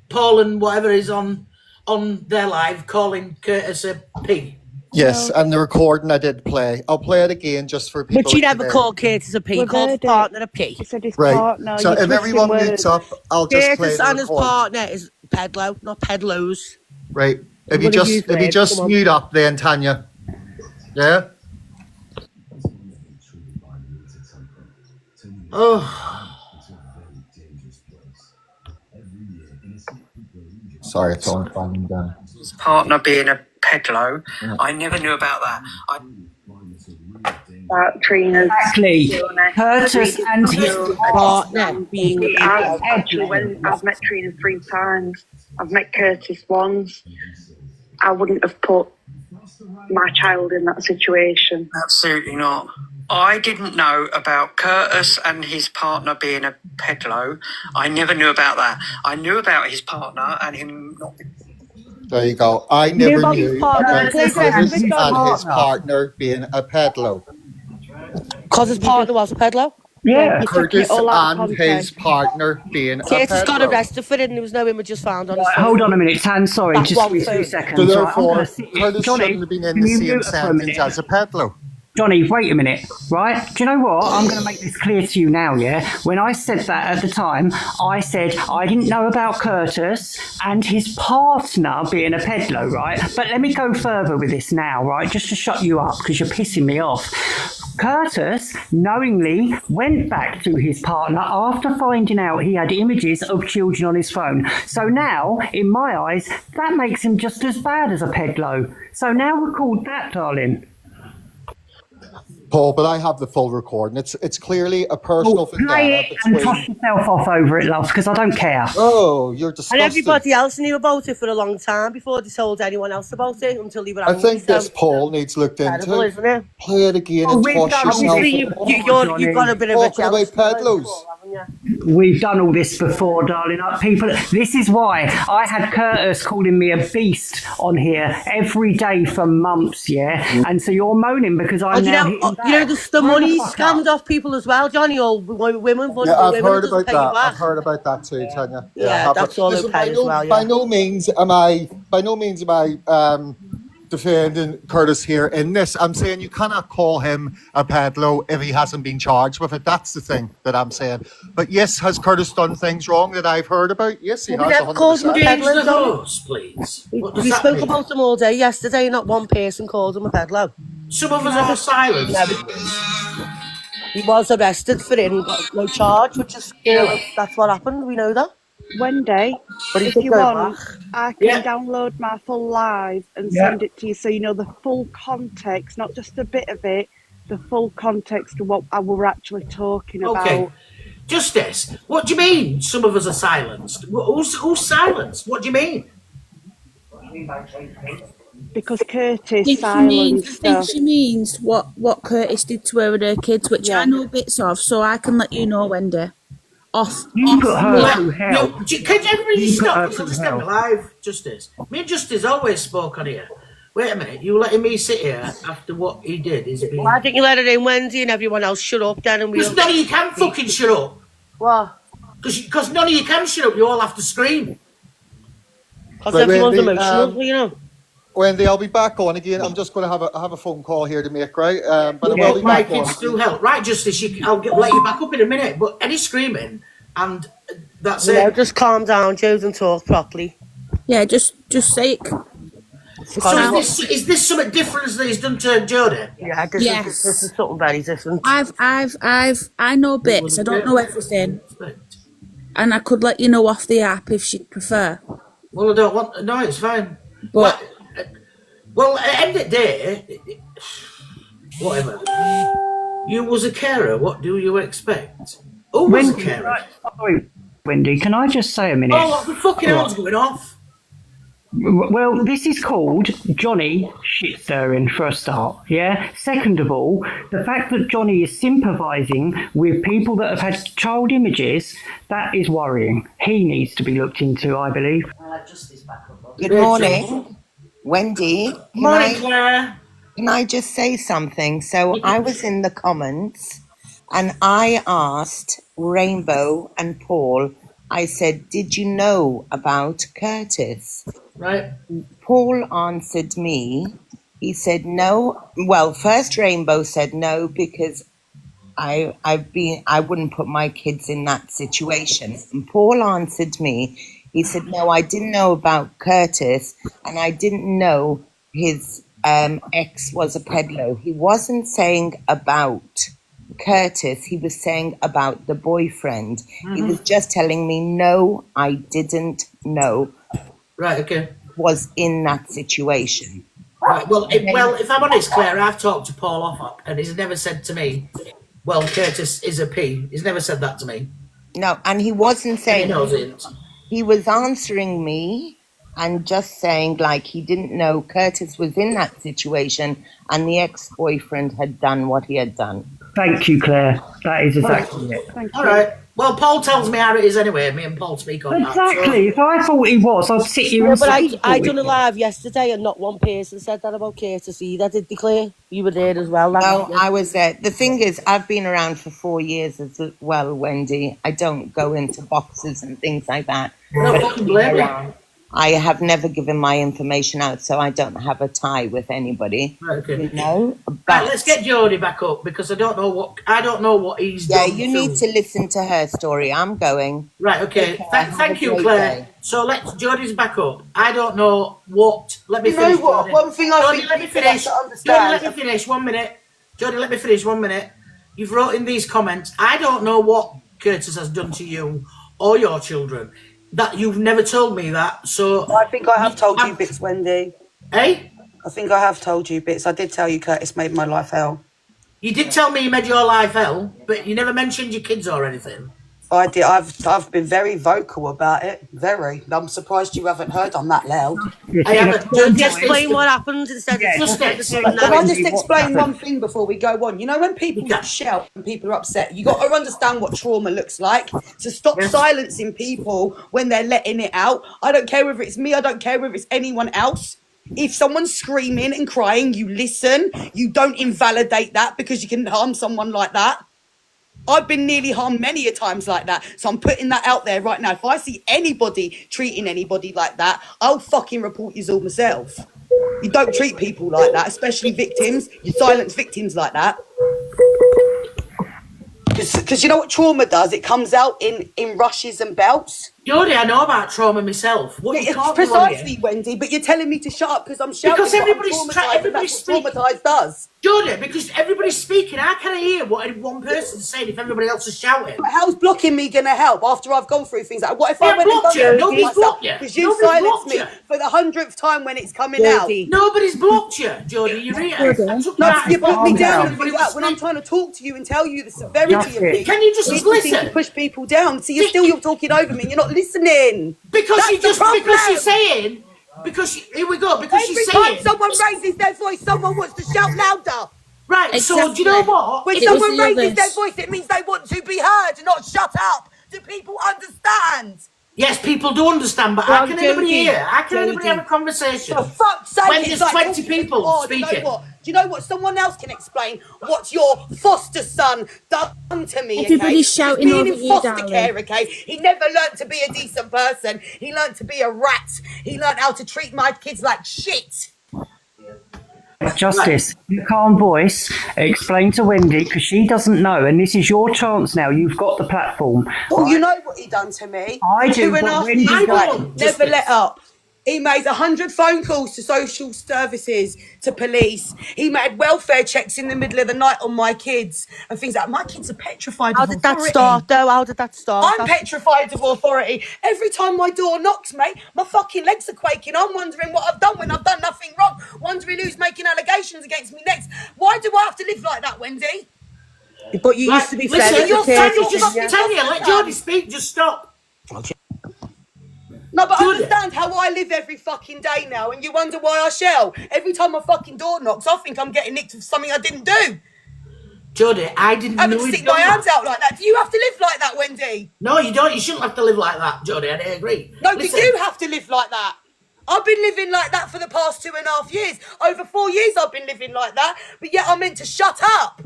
Paul and whatever is on their live calling Curtis a pig. Yes, and the recording I did play. I'll play it again just for people. But you never called Curtis a P. He called his partner a P. He said his Right. partner. So if everyone mutes up, I'll just play Curtis the and his recording. partner is pedlo, not pedlos. Right. If you just mute up then, Tanya. Yeah? Oh. Sorry, it's on falling down. His partner being a peddler, I never knew about that. About Trina's Exactly. Curtis and his partner being actually, when I've met Trina 3 times, I've met Curtis once. I wouldn't have put my child in that situation. Absolutely not. I didn't know about Curtis and his partner being a peddler. I never knew about that. I knew about his partner and him not. There you go. I never knew about Curtis Curtis and his partner being a peddler. Because his partner was a peddler? Yeah. Curtis and his partner being a Curtis got peddler. arrested for it and there was no images found on his Right, phone. hold on a minute, Tan. Sorry, That's just one 2 thing. seconds. So Right, I'm therefore, gonna sit here. Curtis Johnny, shouldn't have been in can the you same mute us for a sentence minute? as a peddler. Johnny, wait a minute, right? Do you know what? I'm going to make this clear to you now, yeah? When I said that at the time, I said I didn't know about Curtis and his partner being a peddler, right? But let me go further with this now, right? Just to shut you up, because you're pissing me off. Curtis knowingly went back to his partner after finding out he had images of children on his phone. So now, in my eyes, that makes him just as bad as a pedlo. So now we're called that, darling. Paul, but I have the full recording. It's clearly a personal Play it and toss yourself off over it, love, because I don't care. Oh, you're disgusting. And everybody else knew about it for a long time before they told anyone else about it until they were angry. I think this Paul needs looked into. Isn't it? Play it again and toss yourself. You've got a bit of a jealous about pedlos. We've done all this before, darling. This is why I had Curtis calling me a beast on here every day for months, yeah? And so you're moaning because I'm now hitting back. You know, the money scammed off people as well, Johnny, or women. Yeah, I've heard about that. I've heard about that too, Tanya. Yeah, that's all okay as well, yeah. By no means am I defending Curtis here in this. I'm saying you cannot call him a pedlo if he hasn't been charged with it. That's the thing that I'm saying. But yes, has Curtis done things wrong that I've heard about? Yes, he has. 100%. Please. We spoke about them all day yesterday. Not one person called him a pedlo. Some of us are silent. He was arrested for it and got no charge, which is that's what happened. We know that. Wendy, But if you want, I can download my full live and send it to you so you know the full context, not just a bit of it, the full context of what we're actually talking about. Okay. Justice, what do you mean some of us are silenced? Who's silenced? What do you mean? Because Curtis I think silenced she means what Curtis did to her and her kids, which I know bits of, so I can let you know, Wendy. You put her through hell. No, can everybody stop? Step alive, Justice. Me and Justice always spoke on here. Wait a minute, you letting me sit here after what he did? Why didn't you let it in, Wendy, and everyone else shut up then? Because none of you can fucking shut up. What? Because none of you can shut up. You all have to scream. Because everyone's emotional, you know. Wendy, I'll be back on again. I'm just going to have a phone call here to make, right? But I will be my back on. kids still help. Right, Justice, I'll let you back up in a minute. But any screaming, and that's it. Just calm down, Joe, and talk properly. Yeah, just say it. So is this something different that he's done to Jodie? Yeah, this is something very different. I know bits. I don't know everything, and I could let you know off the app if she'd prefer. Well, I don't want. No, it's fine. But well, at the end of the day, whatever. You was a carer. What do you expect? Who was a carer? Sorry, Wendy, can I just say a minute? Oh, what the fucking hell's going off? Well, this is called Johnny shit stirring for a start, yeah? Second of all, the fact that Johnny is sympathising with people that have had child images, that is worrying. He needs to be looked into, I believe. Good morning, Wendy. Morning, Claire. Can I just say something? So I was in the comments and I asked Rainbow and Paul, I said, did you know about Curtis? Right. Paul answered me. He said no. Well, first Rainbow said no because I wouldn't put my kids in that situation. And Paul answered me. He said, no, I didn't know about Curtis and I didn't know his ex was a peddler. He wasn't saying about Curtis, he was saying about the boyfriend. Mm-hmm. He was just telling me, no, I didn't know. Right, okay. Was in that situation. Right, well, if I'm honest, Claire, I've talked to Paul off and he's never said to me, well, Curtis is a P. He's never said that to me. No, and he wasn't saying... He knows it. He was answering me and just saying, like, he didn't know Curtis was in that situation and the ex-boyfriend had done what he had done. Thank you, Claire. That is exactly it. All right. Well, Paul tells me how it is anyway. Me and Paul speak on that. Exactly. If I thought he was, I'd sit here and say... But I done a live yesterday and not one person said that about Curtis either, did they, Claire? You were there as well. No, I was there. The thing is, I've been around for 4 years as well, Wendy. I don't go into boxes and things like that. No, fucking blame you. I have never given my information out, so I don't have a tie with anybody. Right, okay. You know, right, let's get Jodie back up because I don't know what he's done. Yeah, you need to listen to her story. I'm going. Right, okay. Thank you, Claire. Day. So Jodie's back up. I don't know what. Let me finish. You know what? One thing I think let me finish. Jodie, let me finish. 1 minute. Jodie, let me finish 1 minute. You've wrote in these comments, I don't know what Curtis has done to you or your children. That you've never told me that, so... I think I have told you bits, Wendy. Eh? I think I have told you bits. I did tell you Curtis made my life hell. You did tell me you made your life hell, but you never mentioned your kids or anything. I did. I've been very vocal about it. Very. I'm surprised you haven't heard I'm that loud. I haven't. Just explain what happened instead of Can I just explain one thing before we go on? You know, when people shout and people are upset, you got to understand what trauma looks like. So stop silencing people when they're letting it out. I don't care whether it's me. I don't care whether it's anyone else. If someone's screaming and crying, you listen. You don't invalidate that because you can harm someone like that. I've been nearly harmed many a times like that. So I'm putting that out there right now. If I see anybody treating anybody like that, I'll fucking report you all myself. You don't treat people like that, especially victims. You silence victims like that. Because you know what trauma does? It comes out in rushes and belts. Jodie, I know about trauma myself. What you can't precisely, Wendy, but you're telling me to shut up because I'm shouting. Because everybody's traumatised does. Jodie, because everybody's speaking. How can I hear what one person's saying if everybody else is shouting? But how's blocking me going to help after I've gone through things like what if I went blocked you? Nobody's blocked you. Because you silenced me for the 100th time when it's coming out. Nobody's blocked you, Jodie. You're here. You blocked me down when I'm trying to talk to you and tell you the severity of things. Can you just listen? To push people down. See, you're talking over me. You're not listening. Because you're saying. Here we go. Because every time someone raises their voice, someone wants to shout louder. Right. Exactly. So do you know what? When someone raises their voice, it means they want to be heard, not shut up. Do people understand? Yes, people do understand, but how can anybody hear? How can anybody have a conversation? For fuck's sake, when there's 20 people speaking. You know what? Do you know what? Someone else can explain what your foster son done to me. Everybody's shouting being over in you, foster darling. care, okay? He never learnt to be a decent person. He learnt to be a rat. He learnt how to treat my kids like shit. Justice, in a calm voice, explain to Wendy, because she doesn't know, and this is your chance now. You've got the platform. Well, you know what he done to me. I do, but Wendy never let up. He made 100 phone calls to social services, to police. He made welfare checks in the middle of the night on my kids and things like that. My kids are petrified How of did authority. that start, though? How did that start? I'm petrified of authority. Every time my door knocks, mate, my fucking legs are quaking. I'm wondering what I've done when I've done nothing wrong. Wondering who's making allegations against me next. Why do I have to live like that, Wendy? But you used to be listen, fair. Tanya, let Jodie speak. Just stop. Okay. No, but understand how I live every fucking day now, and you wonder why I shell. Every time my fucking door knocks, I think I'm getting nicked for something I didn't do. Jodie, I didn't know to stick my hands out like that. Do you have to live like that, Wendy? No, you don't. You shouldn't have to live like that, Jodie. I agree. No, but you have to live like that. I've been living like that for the past 2.5 years. Over 4 years I've been living like that, but yet I'm meant to shut up.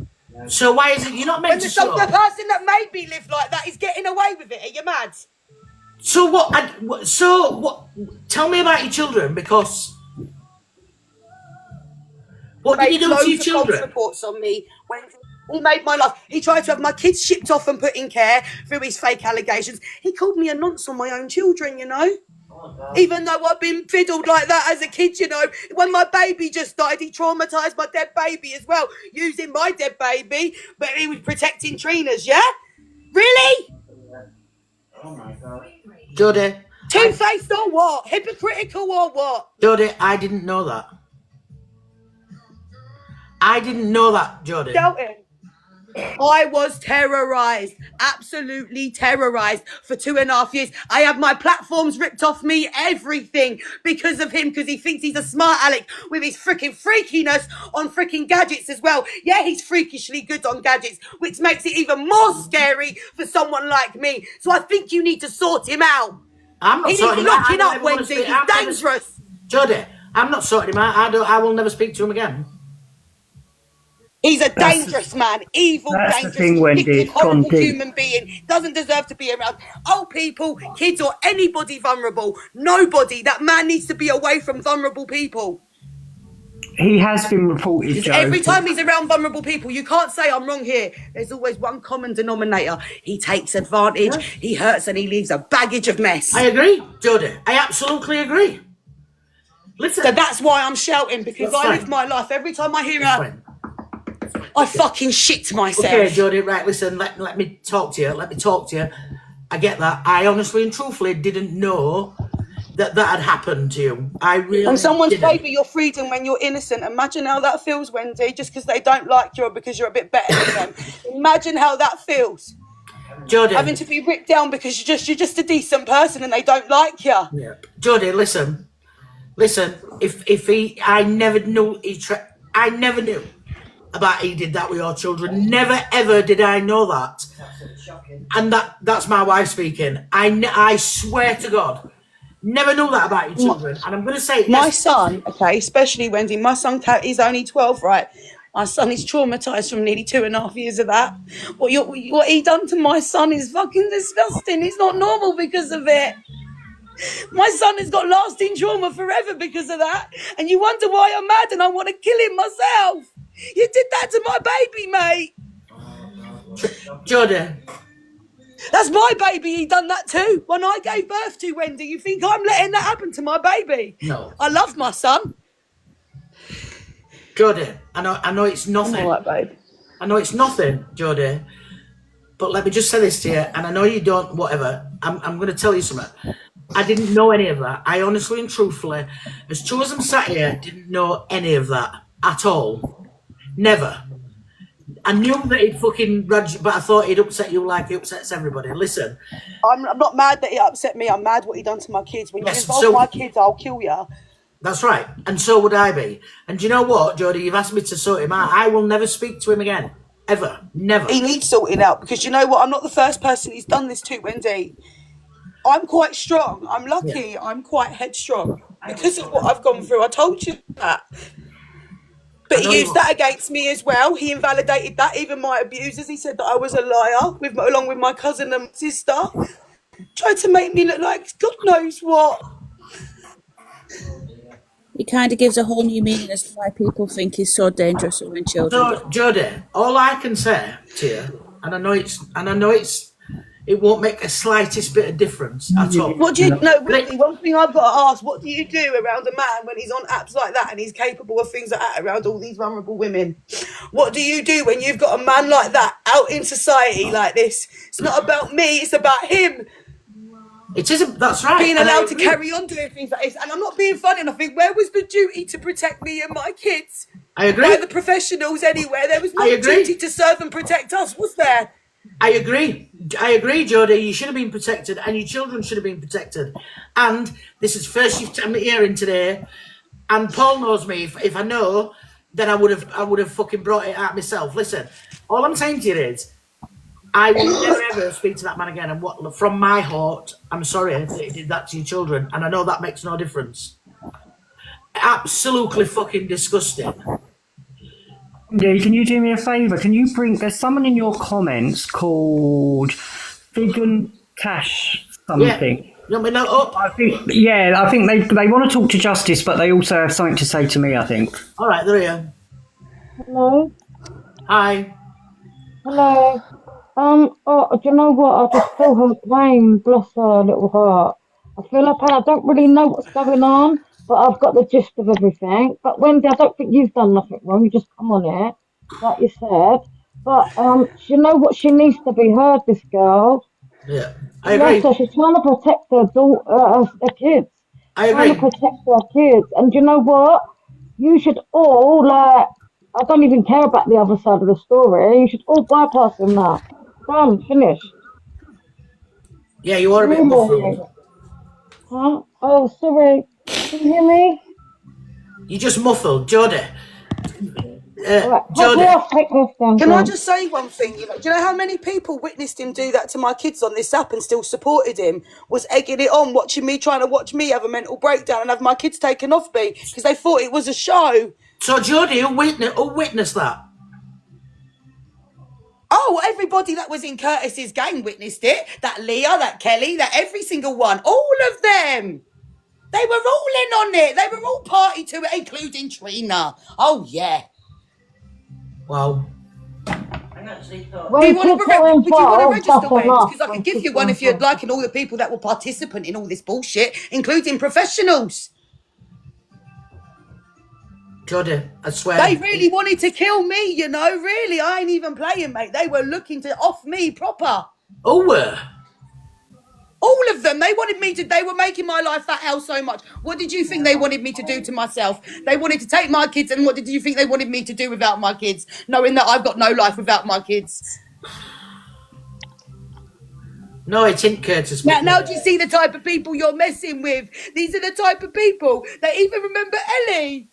So why is it you're not meant to shut up? The person that made me live like that is getting away with it. Are you mad? So what? So what? Tell me about your children, because what did you do to your children? Reports on me. He made my life. He tried to have my kids shipped off and put in care through his fake allegations. He called me a nonce on my own children, you know. Even though I've been fiddled like that as a kid, you know. When my baby just died, he traumatised my dead baby as well, using my dead baby, but he was protecting Trina's, yeah? Really? Oh my God. Jodie. Two-faced or what? Hypocritical or what? Jodie, I didn't know that. I didn't know that, Jodie. Shouting. I was terrorised, absolutely terrorised for 2.5 years. I had my platforms ripped off me, everything, because of him, because he thinks he's a smart aleck with his freaking freakiness on freaking gadgets as well. Yeah, he's freakishly good on gadgets, which makes it even more scary for someone like me. So I think you need to sort him out. I'm not sorting him out. He needs to lock it up, Wendy. He's dangerous. Jodie, I'm not sorting him out. I will never speak to him again. He's a dangerous man, evil, dangerous, wicked, horrible human being. Doesn't deserve to be around old people, kids, or anybody vulnerable. Nobody. That man needs to be away from vulnerable people. He has been reported, Joe. Every time he's around vulnerable people, you can't say I'm wrong here. There's always one common denominator. He takes advantage, he hurts, and he leaves a baggage of mess. I agree, Jodie. I absolutely agree. Listen. So that's why I'm shouting, because I live my life. Every time I hear I fucking shit myself. Okay, Jodie, right, listen, let me talk to you. I get that. I honestly and truthfully didn't know that had happened to you. I really When someone's didn't. paid for your freedom when you're innocent, imagine how that feels, Wendy, just because they don't like you or because you're a bit better than them. Imagine how that feels. Jodie. Having to be ripped down because you're just a decent person and they don't like you. Yeah. Jodie, listen, if I never knew I never knew about he did that with your children. Never ever did I know that. And that's my wife speaking. I swear to God, never knew that about your children. And I'm going to say, my son, okay, especially Wendy, my son, he's only 12, right? My son is traumatised from nearly 2.5 years of that. What he done to my son is fucking disgusting. He's not normal because of it. My son has got lasting trauma forever because of that. And you wonder why I'm mad and I want to kill him myself. You did that to my baby, mate. Jodie. That's my baby. He done that too. When I gave birth to Wendy, you think I'm letting that happen to my baby? No. I love my son. Jodie, I know it's nothing. I'm all right, babe. I know it's nothing, Jodie. But let me just say this to you, and I know you don't, whatever. I'm going to tell you something. I didn't know any of that. I honestly and truthfully, as true as I'm sat here, didn't know any of that at all. Never. I knew that he'd fucking, but I thought he'd upset you like he upsets everybody. Listen. I'm not mad that he upset me. I'm mad what he done to my kids. When you involve my kids, I'll kill you. That's right. And so would I be. And do you know what, Jodie? You've asked me to sort him out. I will never speak to him again. Ever. Never. He needs sorting out because you know what? I'm not the first person he's done this to, Wendy. I'm quite strong. I'm lucky. Yeah. I'm quite headstrong because of what I've gone through. I told you that. But he used that against me as well. He invalidated that. Even my abusers. He said that I was a liar, along with my cousin and sister. Tried to make me look like God knows what. He kind of gives a whole new meaning as to why people think he's so dangerous when children. So, Jodie, all I can say to you, and I know it won't make the slightest bit of difference at all. What do you know? Really, one thing I've got to ask: what do you do around a man when he's on apps like that and he's capable of things like that around all these vulnerable women? What do you do when you've got a man like that out in society like this? It's not about me; it's about him. It isn't. That's right. Being allowed to carry on doing things like this, and I'm not being funny. And I think, where was the duty to protect me and my kids? I agree. By the professionals anywhere, there was no duty to serve and protect us, was there? I agree, Jodie. You should have been protected, and your children should have been protected. And this is first time hearing today. And Paul knows me. If I know, then I would have fucking brought it out myself. Listen, all I'm saying to you is, I will never ever speak to that man again. And from my heart, I'm sorry that he did that to your children, and I know that makes no difference. Absolutely fucking disgusting. Yeah, can you do me a favour? Can you there's someone in your comments called Figan Cash something. Yeah. You want me to note up? I think they want to talk to Justice, but they also have something to say to me, I think. All right, there you are. Hello. Hi. Hello. Do you know what? I just feel her pain, bless her little heart. I feel her pain. I don't really know what's going on, but I've got the gist of everything. But Wendy, I don't think you've done nothing wrong. You just come on it, like you said. But you know what? She needs to be heard. This girl. Yeah, I agree. So she's trying to protect her daughter, her kids. I agree. Trying to protect her kids, and you know what? You should all I don't even care about the other side of the story. You should all bypass him now. Done, finished. Yeah, you are a bit muffled. Huh? Oh, sorry. Can you hear me? You just muffled, Jodie. Can I just say one thing? Do you know how many people witnessed him do that to my kids on this app and still supported him? Was egging it on, trying to watch me have a mental breakdown and have my kids taken off me because they thought it was a show. So Jodie, who witnessed that? Oh, everybody that was in Curtis's gang witnessed it. That Leah, that Kelly, that every single one. All of them. They were all in on it. They were all party to it, including Trina. Oh, yeah. Wow. Do you want to register one? Because I can give you one if you'd like, and all the people that were participant in all this bullshit, including professionals. Jodie, I swear. They really wanted to kill me, you know, really. I ain't even playing, mate. They were looking to off me proper. Oh, all of them. They were making my life that hell so much. What did you think they wanted me to do to myself? They wanted to take my kids, and what did you think they wanted me to do without my kids? Knowing that I've got no life without my kids. No, it's in Curtis. Now do you see the type of people you're messing with? These are the type of people that even remember Ellie.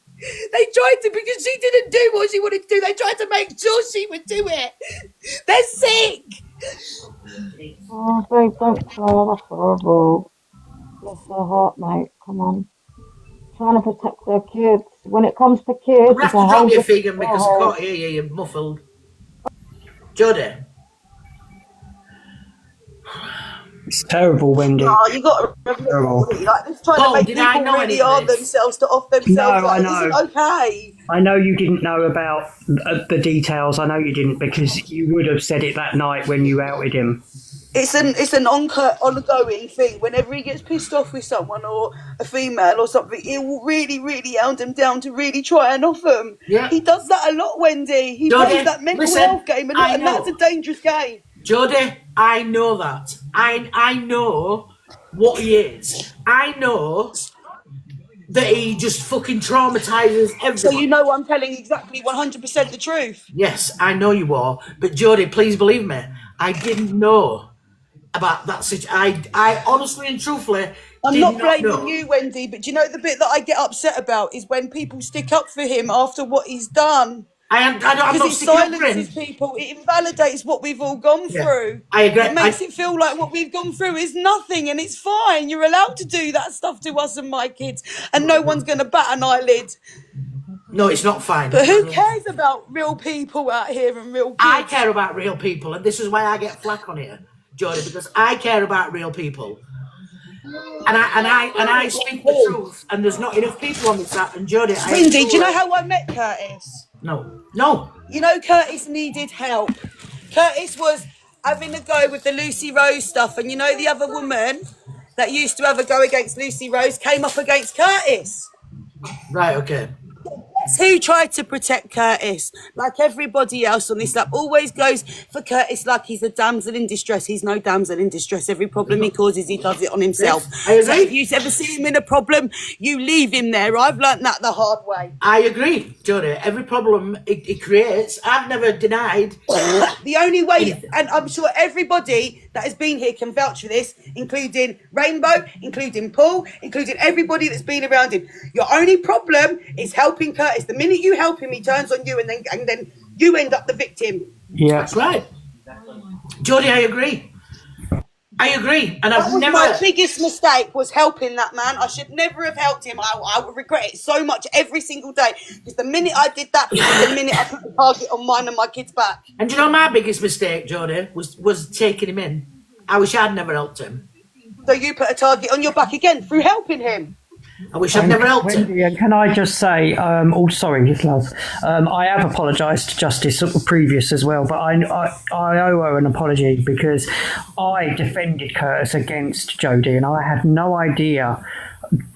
They tried to, because she didn't do what she wanted to do, they tried to make sure she would do it. They're sick. Oh, babe, don't cry. That's horrible. Bless her heart, mate. Come on. Trying to protect their kids. When it comes to kids, I'm going to have to drop you, Fegan, because I can't hear you. You're muffled. Jodie. It's terrible, Wendy. Oh, you got to remember, like, this trying to make people really hard themselves to off themselves. No, I know. Isn't okay. I know you didn't know about the details. I know you didn't, because you would have said it that night when you outed him. It's an ongoing thing. Whenever he gets pissed off with someone or a female or something, he will really, really hound them down to really try and off them. Yeah. He does that a lot, Wendy. He plays that mental health game a lot, and that's a dangerous game. Jodie, I know that. I know what he is. I know that he just fucking traumatises everyone. So you know I'm telling exactly 100% the truth. Yes, I know you are. But Jodie, please believe me, I didn't know about that situation. I honestly and truthfully I'm not blaming you, Wendy, but do you know the bit that I get upset about is when people stick up for him after what he's done. I'm not because it sticking up for him. silences people. It invalidates what we've all gone through. I agree. It makes it feel like what we've gone through is nothing, and it's fine. You're allowed to do that stuff to us and my kids, and no one's going to bat an eyelid. No, it's not fine. But who cares about real people out here and real kids? I care about real people, and this is why I get flack on here, Jodie, because I care about real people. And I speak the truth, and there's not enough people on this app. And Jodie, Wendy, do you know how I met Curtis? No. You know, Curtis needed help. Curtis was having a go with the Lucy Rose stuff, and you know the other woman that used to have a go against Lucy Rose came up against Curtis. Right, okay. Guess who tried to protect Curtis? Like everybody else on this app, always goes for Curtis like he's a damsel in distress. He's no damsel in distress. Every problem he causes, he does it on himself. Yes, so if you ever see him in a problem, you leave him there. I've learnt that the hard way. I agree, Jodie. Every problem it creates, I've never denied. The only way, and I'm sure everybody that has been here can vouch for this, including Rainbow, including Paul, including everybody that's been around him. Your only problem is helping Curtis. The minute you help him, he turns on you, and then you end up the victim. Yeah, that's right. Jodie, I agree. And I've never. My biggest mistake was helping that man. I should never have helped him. I would regret it so much every single day. Because the minute I did that, the minute I put the target on mine and my kids' back. And do you know my biggest mistake, Jodie, was taking him in. I wish I'd never helped him. So you put a target on your back again through helping him. I wish I'd never helped him. Wendy, can I just say, sorry, love. I have apologised to Justice previous as well, but I owe her an apology because I defended Curtis against Jodie, and I had no idea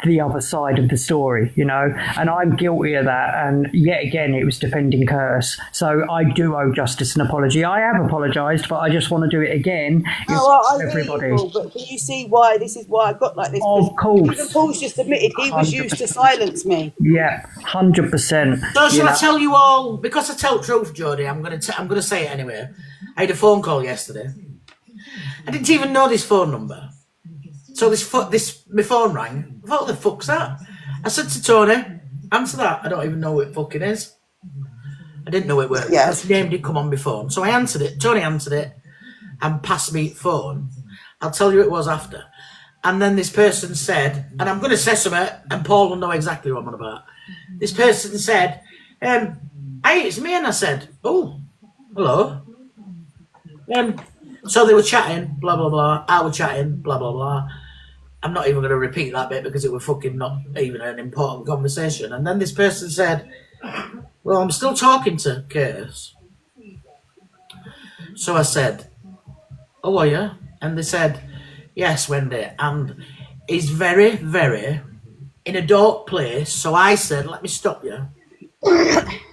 the other side of the story, you know, and I'm guilty of that, and yet again it was defending Curtis, so I do owe Justice an apology. I have apologised, but I just want to do it again. I everybody. But can you see why this is why I got like this? Of course. Even Paul's just admitted he was 100%. Used to silence me. Yeah, 100%. So shall I tell you all, because I tell the truth, Jodie, I'm gonna say it anyway. I had a phone call yesterday. I didn't even know this phone number. So my phone rang. I thought, what the fuck's that? I said to Tony, answer that. I don't even know what it fucking is. I didn't know it was. Yeah. His name didn't come on my phone. So I answered it. Tony answered it and passed me the phone. I'll tell you it was after. And then this person said, and I'm going to say something, and Paul will know exactly what I'm on about. This person said, hey, it's me. And I said, oh, hello. So they were chatting, blah, blah, blah. I was chatting, blah, blah, blah. I'm not even going to repeat that bit because it was fucking not even an important conversation. And then this person said, well, I'm still talking to Curtis. So I said, oh, are you? And they said, yes, Wendy. And he's very, very in a dark place. So I said, let me stop you.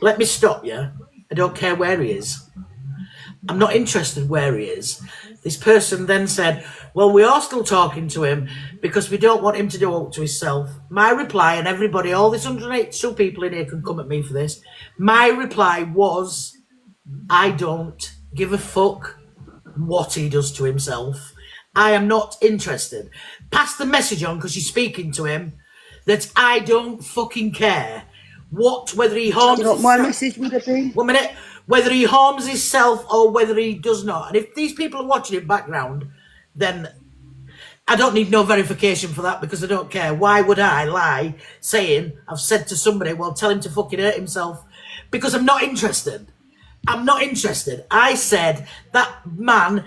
let me stop you. I don't care where he is. I'm not interested where he is. This person then said, well, we are still talking to him because we don't want him to do up to himself. My reply, and everybody, all these 182 people in here can come at me for this. My reply was, I don't give a fuck what he does to himself. I am not interested. Pass the message on because you're speaking to him that I don't fucking care whether he harms You know what my message would have been? 1 minute. Whether he harms himself or whether he does not. And if these people are watching in background, then I don't need no verification for that because I don't care. Why would I lie saying I've said to somebody, well, tell him to fucking hurt himself? Because I'm not interested. I'm not interested. I said that man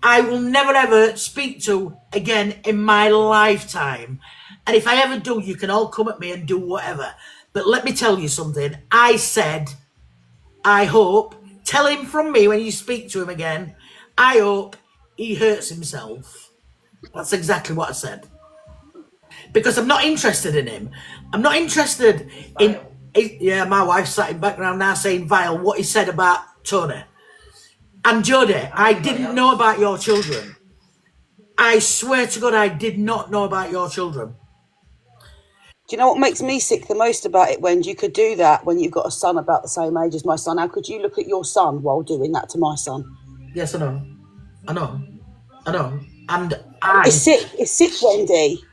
I will never ever speak to again in my lifetime. And if I ever do, you can all come at me and do whatever. But let me tell you something. I said, I hope, tell him from me when you speak to him again, I hope he hurts himself. That's exactly what I said. Because I'm not interested in him. I'm not interested in... Yeah, my wife's sat in background now saying vile what he said about Tony. And Jodie, I didn't know about your children. I swear to God, I did not know about your children. Do you know what makes me sick the most about it, Wendy? You could do that when you've got a son about the same age as my son. How could you look at your son while doing that to my son? Yes, I know. I know. I know. And It's sick. It's sick, Wendy.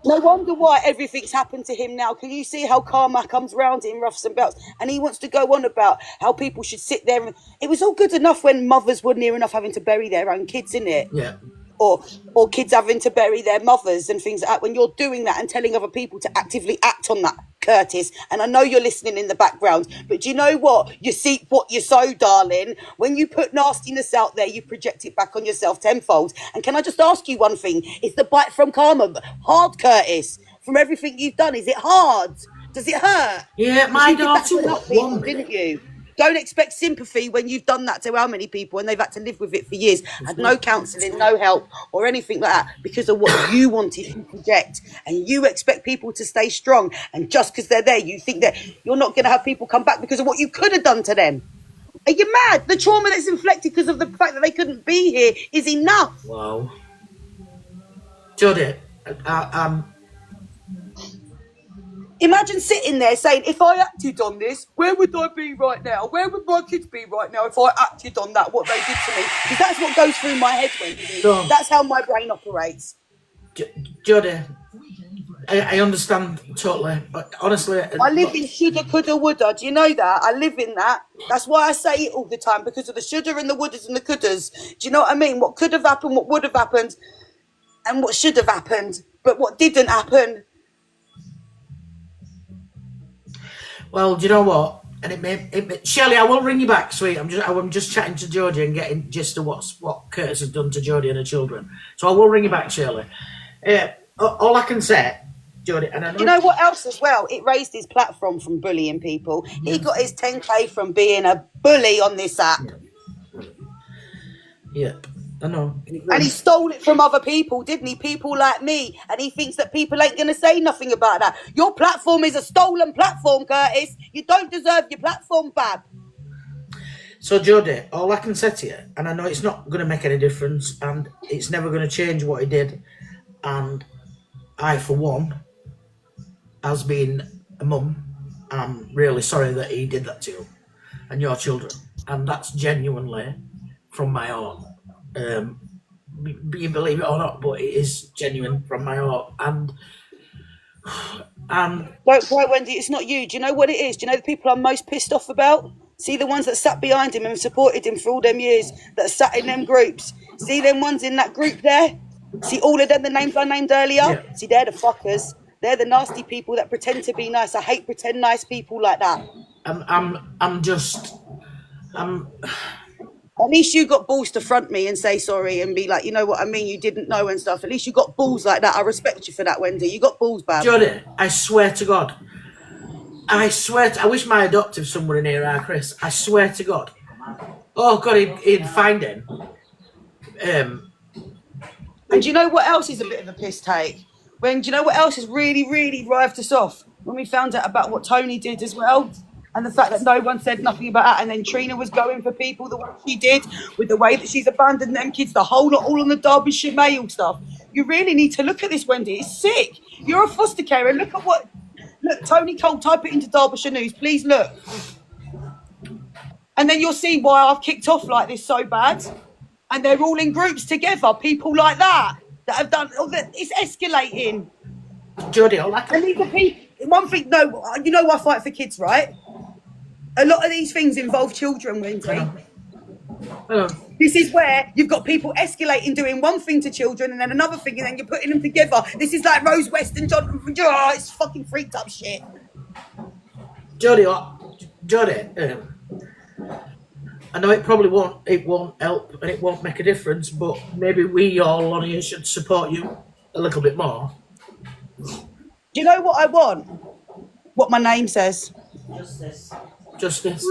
No wonder why everything's happened to him now. Can you see how karma comes round in roughs and belts? And he wants to go on about how people should sit there. It was all good enough when mothers were near enough having to bury their own kids, innit? Yeah. Or kids having to bury their mothers and things like that. When you're doing that and telling other people to actively act on that, Curtis, and I know you're listening in the background, but do you know what? You see what you sow, darling. When you put nastiness out there, you project it back on yourself tenfold. And can I just ask you one thing? Is the bite from karma hard, Curtis? From everything you've done, is it hard? Does it hurt? Yeah, my daughter people, didn't you? Don't expect sympathy when you've done that to how many people and they've had to live with it for years, had no counselling, no help or anything like that because of what you wanted to project. And you expect people to stay strong. And just because they're there, you think that you're not going to have people come back because of what you could have done to them. Are you mad? The trauma that's inflicted because of the fact that they couldn't be here is enough. Wow. Jodie, Imagine sitting there saying, if I acted on this, where would I be right now? Where would my kids be right now if I acted on that, what they did to me? Because that's what goes through my head, Wendy. That's how my brain operates. Jodie, I understand totally. But honestly... I live in shoulda, coulda, woulda. Do you know that? I live in that. That's why I say it all the time, because of the shoulda and the wouldas and the couldas. Do you know what I mean? What could have happened, what would have happened, and what should have happened, but what didn't happen. Well, do you know what? And Shelley, I will ring you back, sweet. I'm just chatting to Jodie and getting gist of what Curtis has done to Jodie and her children. So I will ring you back, Shelley. All I can say, Jodie, and I know... You know what else as well? It raised his platform from bullying people. He got his 10k from being a bully on this app. Yep, I know. And he stole it from other people, didn't he? People like me. And he thinks that people ain't going to say nothing about that. Your platform is a stolen platform, Curtis. You don't deserve your platform, Bab. So, Jodie, all I can say to you, and I know it's not going to make any difference, and it's never going to change what he did, and I, for one, as being a mum, I'm really sorry that he did that to you and your children. And that's genuinely from my heart. You believe it or not, but it is genuine from my heart. And don't cry, Wendy, it's not you. Do you know what it is? Do you know the people I'm most pissed off about? See the ones that sat behind him and supported him for all them years, that sat in them groups. See them ones in that group there? See all of them, the names I named earlier? Yeah. See, they're the fuckers. They're the nasty people that pretend to be nice. I hate pretend nice people like that. At least you got balls to front me and say sorry and be like, you know what I mean, you didn't know and stuff. At least you got balls like that. I respect you for that, Wendy. You got balls, Bab. Jodie, I swear to God. I wish my adoptive son were in here, Chris. I swear to God. Oh, God, he'd find him. And do you know what else is a bit of a piss take? Do you know what else has really, really rived us off? when we found out about what Tony did as well, and the fact that no one said nothing about that, and then Trina was going for people the way she did, with the way that she's abandoned them kids, the whole lot, all on the Derbyshire Mail stuff. You really need to look at this, Wendy. It's sick. You're a foster carer. Look at what. Look, Tony Cole, type it into Derbyshire News. Please look. And then you'll see why I've kicked off like this so bad. And they're all in groups together, people like that have done. It's escalating. Jodie, I like it. And these are people. One thing, no, you know I fight for kids, right? A lot of these things involve children, Wendy. This is where you've got people escalating, doing one thing to children and then another thing, and then you're putting them together. This is like Rose West and John. Oh, it's fucking freaked up shit. Jodie, I know it probably won't help and it won't make a difference, but maybe we all on here should support you a little bit more. Do you know what I want? What my name says. Justice.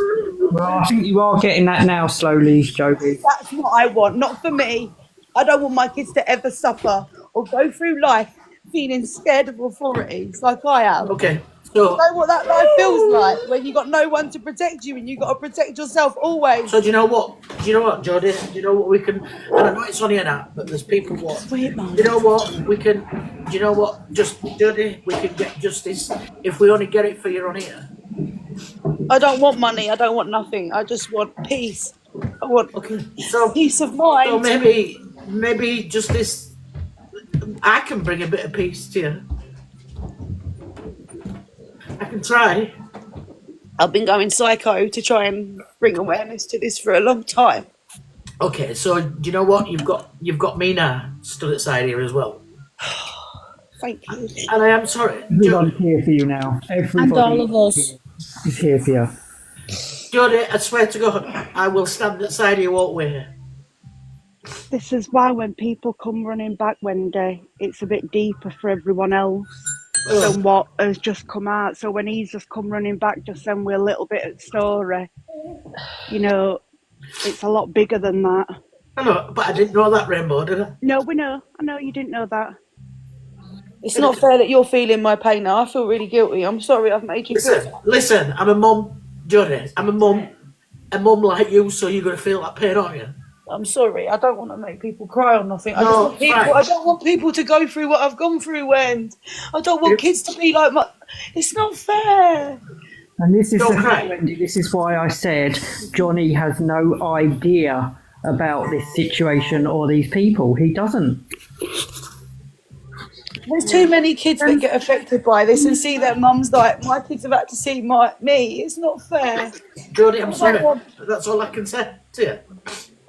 Well, I think you are getting that now slowly, Jodie. That's what I want, not for me. I don't want my kids to ever suffer or go through life feeling scared of authorities like I am. Okay. So, you know what that life feels like when you got no one to protect you and you got to protect yourself always. So do you know what, Jodie? Do you know what we can? And I know it's only an app, but there's people what. Wait, man. You know what we can? Do you know what? Just Jodie, we can get justice if we only get it for you on here. I don't want money. I don't want nothing. I just want peace. I want peace of mind. So maybe justice. I can bring a bit of peace to you. I can try. I've been going psycho to try and bring awareness to this for a long time. Okay, so do you know what? You've got me now stood aside here as well. Thank you. And I am sorry. Everyone's here for you now. Everybody And all of us. is here for you. Jodie, I swear to God, I will stand aside you all way. This is why when people come running back, Wendy, it's a bit deeper for everyone else than what has just come out. So when he's just come running back, just send me a little bit of story. You know, it's a lot bigger than that. I know, but I didn't know that, Rainbow, did I? No, we know. I know you didn't know that. It's not fair that you're feeling my pain now. I feel really guilty. I'm sorry I've made you feel. Listen, I'm a mum, Jodie. I'm a mum like you, so you're going to feel that pain, aren't you? I'm sorry. I don't want to make people cry or nothing. I No, don't want people to go through what I've gone through, Wendy. I don't want kids to be like my... It's not fair. And this is the thing, Wendy, this is why I said Johnny has no idea about this situation or these people. He doesn't. There's too many kids that get affected by this and see their mums like, my kids have had to see me. It's not fair. Jodie, I'm sorry. That's all I can say to you.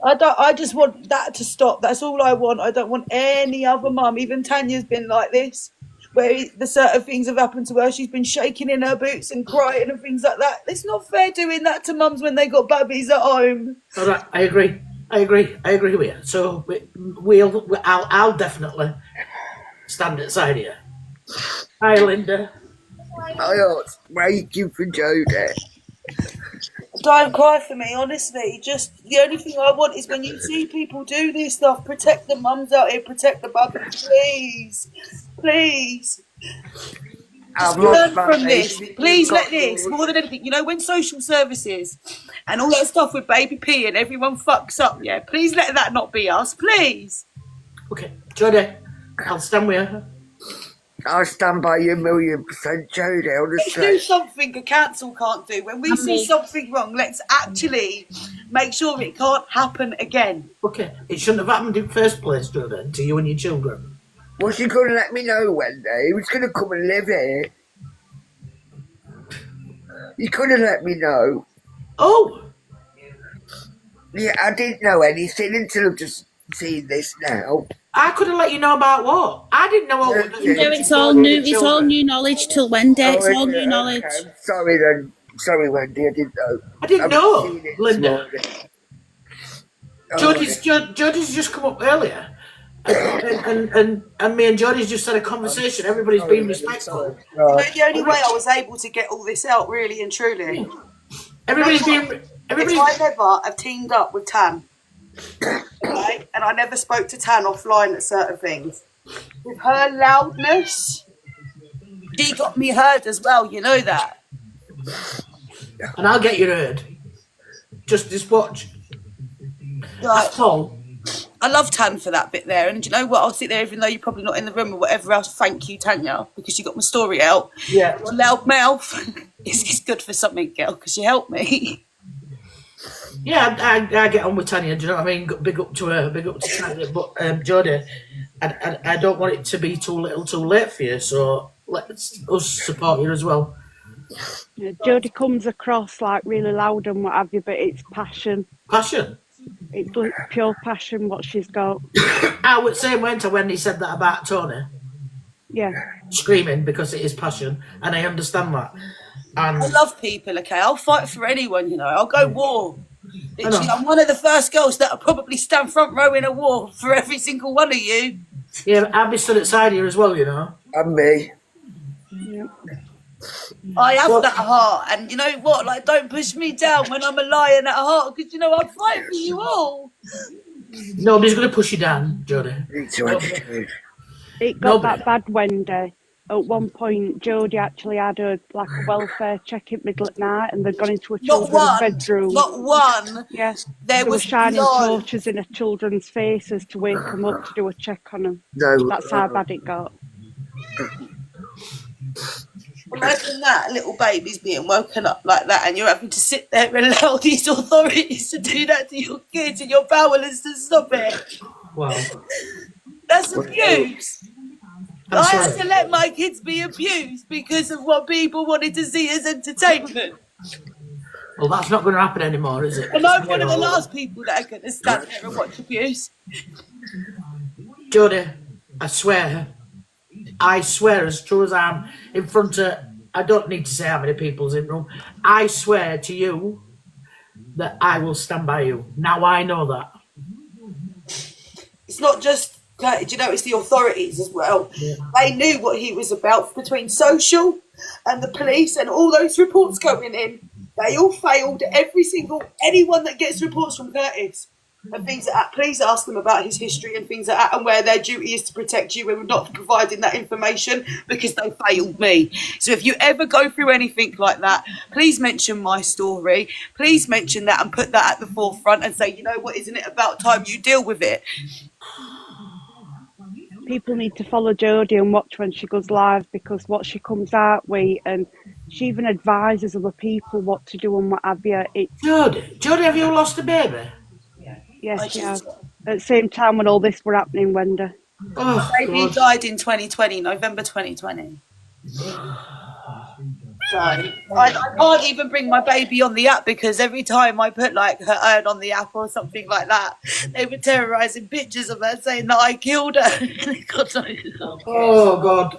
I just want that to stop. That's all I want. I don't want any other mum. Even Tanya's been like this, where the certain things have happened to her. She's been shaking in her boots and crying and things like that. It's not fair doing that to mums when they got babies at home. All right, I agree with you. So I'll definitely stand outside here. Hi, Linda. I was waiting for Jodie. Don't cry for me, honestly. Just the only thing I want is when you see people do this stuff, protect the mums out here, protect the babies, please. Please. Just learn from this. Please let this, more than anything, you know, when social services and all that stuff with baby P and everyone fucks up, yeah, please let that not be us, please. Okay, Jodie, I'll stand with you. I stand by you 1,000,000%, Jodie, Let's honestly. do something a council can't do. When we see something wrong, let's actually make sure it can't happen again. Okay, it shouldn't have happened in the first place, Jodie, to you and your children. Was he going to let me know, Wendy? He was going to come and live here. He could have let me know. Oh! Yeah, I didn't know anything until I've just seen this now. I could have let you know about what? I didn't know what. No, it's all new. It's all new knowledge till Wendy. It's all new knowledge. Okay. Sorry then. Sorry, Wendy. I didn't know. I didn't know, Linda. Jodie's just come up earlier, and me and Jodie's just had a conversation. Everybody's been respectful. The only way I was able to get all this out, really and truly. Everybody's If I never have teamed up with Tan, right, and I never spoke to Tan offline at certain things, with her loudness He got me heard as well, you know that. And I'll get you heard. Just watch. Right. That's Paul. I love Tan for that bit there. And do you know what? I'll sit there even though you're probably not in the room or whatever else. Thank you, Tanya, because you got my story out. Yeah. Your loud mouth is good for something, girl, because you helped me. Yeah, I get on with Tanya, do you know what I mean? Big up to her, big up to Tanya. But Jodie, I don't want it to be too little too late for you, so let's us support you as well. Yeah, Jodie comes across like really loud and what have you, but it's passion. Passion? It's pure passion what she's got. I would say when he said that about Tony. Yeah. Screaming because it is passion, and I understand that. And I love people, okay? I'll fight for anyone, you know. I'll go war. Literally, I'm one of the first girls that'll probably stand front row in a war for every single one of you. Yeah, I'll be stood outside here as well, you know. And me. Yeah. I have that heart, and you know what? Like, don't push me down when I'm a lion at heart, because you know I'll fight for you all. Nobody's going to push you down, Jodie. It got that bad, Wendy. At one point, Jodie actually had a welfare check in middle at night, and they'd gone into a children's bedroom. Not one. Yes, There they were was shining blood. torches in a children's faces to wake them up to do a check on them. No, That's how bad it got. Imagine that, little babies being woken up like that, and you're having to sit there and allow these authorities to do that to your kids, and you're powerless to stop it. Wow. That's abuse. I had to let my kids be abused because of what people wanted to see as entertainment. Well, that's not going to happen anymore, is it? And I'm one of the last people that are going to stand there and watch abuse. Jodie, I swear as true as I'm in front of, I don't need to say how many people's in the room, I swear to you that I will stand by you. Now I know that. It's not just Curtis, you know, it's the authorities as well. Yeah. They knew what he was about between social and the police and all those reports going in. They all failed. Anyone that gets reports from Curtis and things like that, please ask them about his history and things like that, and where their duty is to protect you and not providing that information, because they failed me. So if you ever go through anything like that, please mention my story. Please mention that and put that at the forefront and say, you know what, isn't it about time you deal with it? People need to follow Jodie and watch when she goes live, because what she comes out with, and she even advises other people what to do and what have you. Jodie, have you lost a baby? Yes, she has. At the same time when all this were happening, Wendy. Oh, baby died in 2020, November 2020. So I can't even bring my baby on the app, because every time I put like her urn on the app or something like that, they were terrorising pictures of her saying that I killed her. Oh God.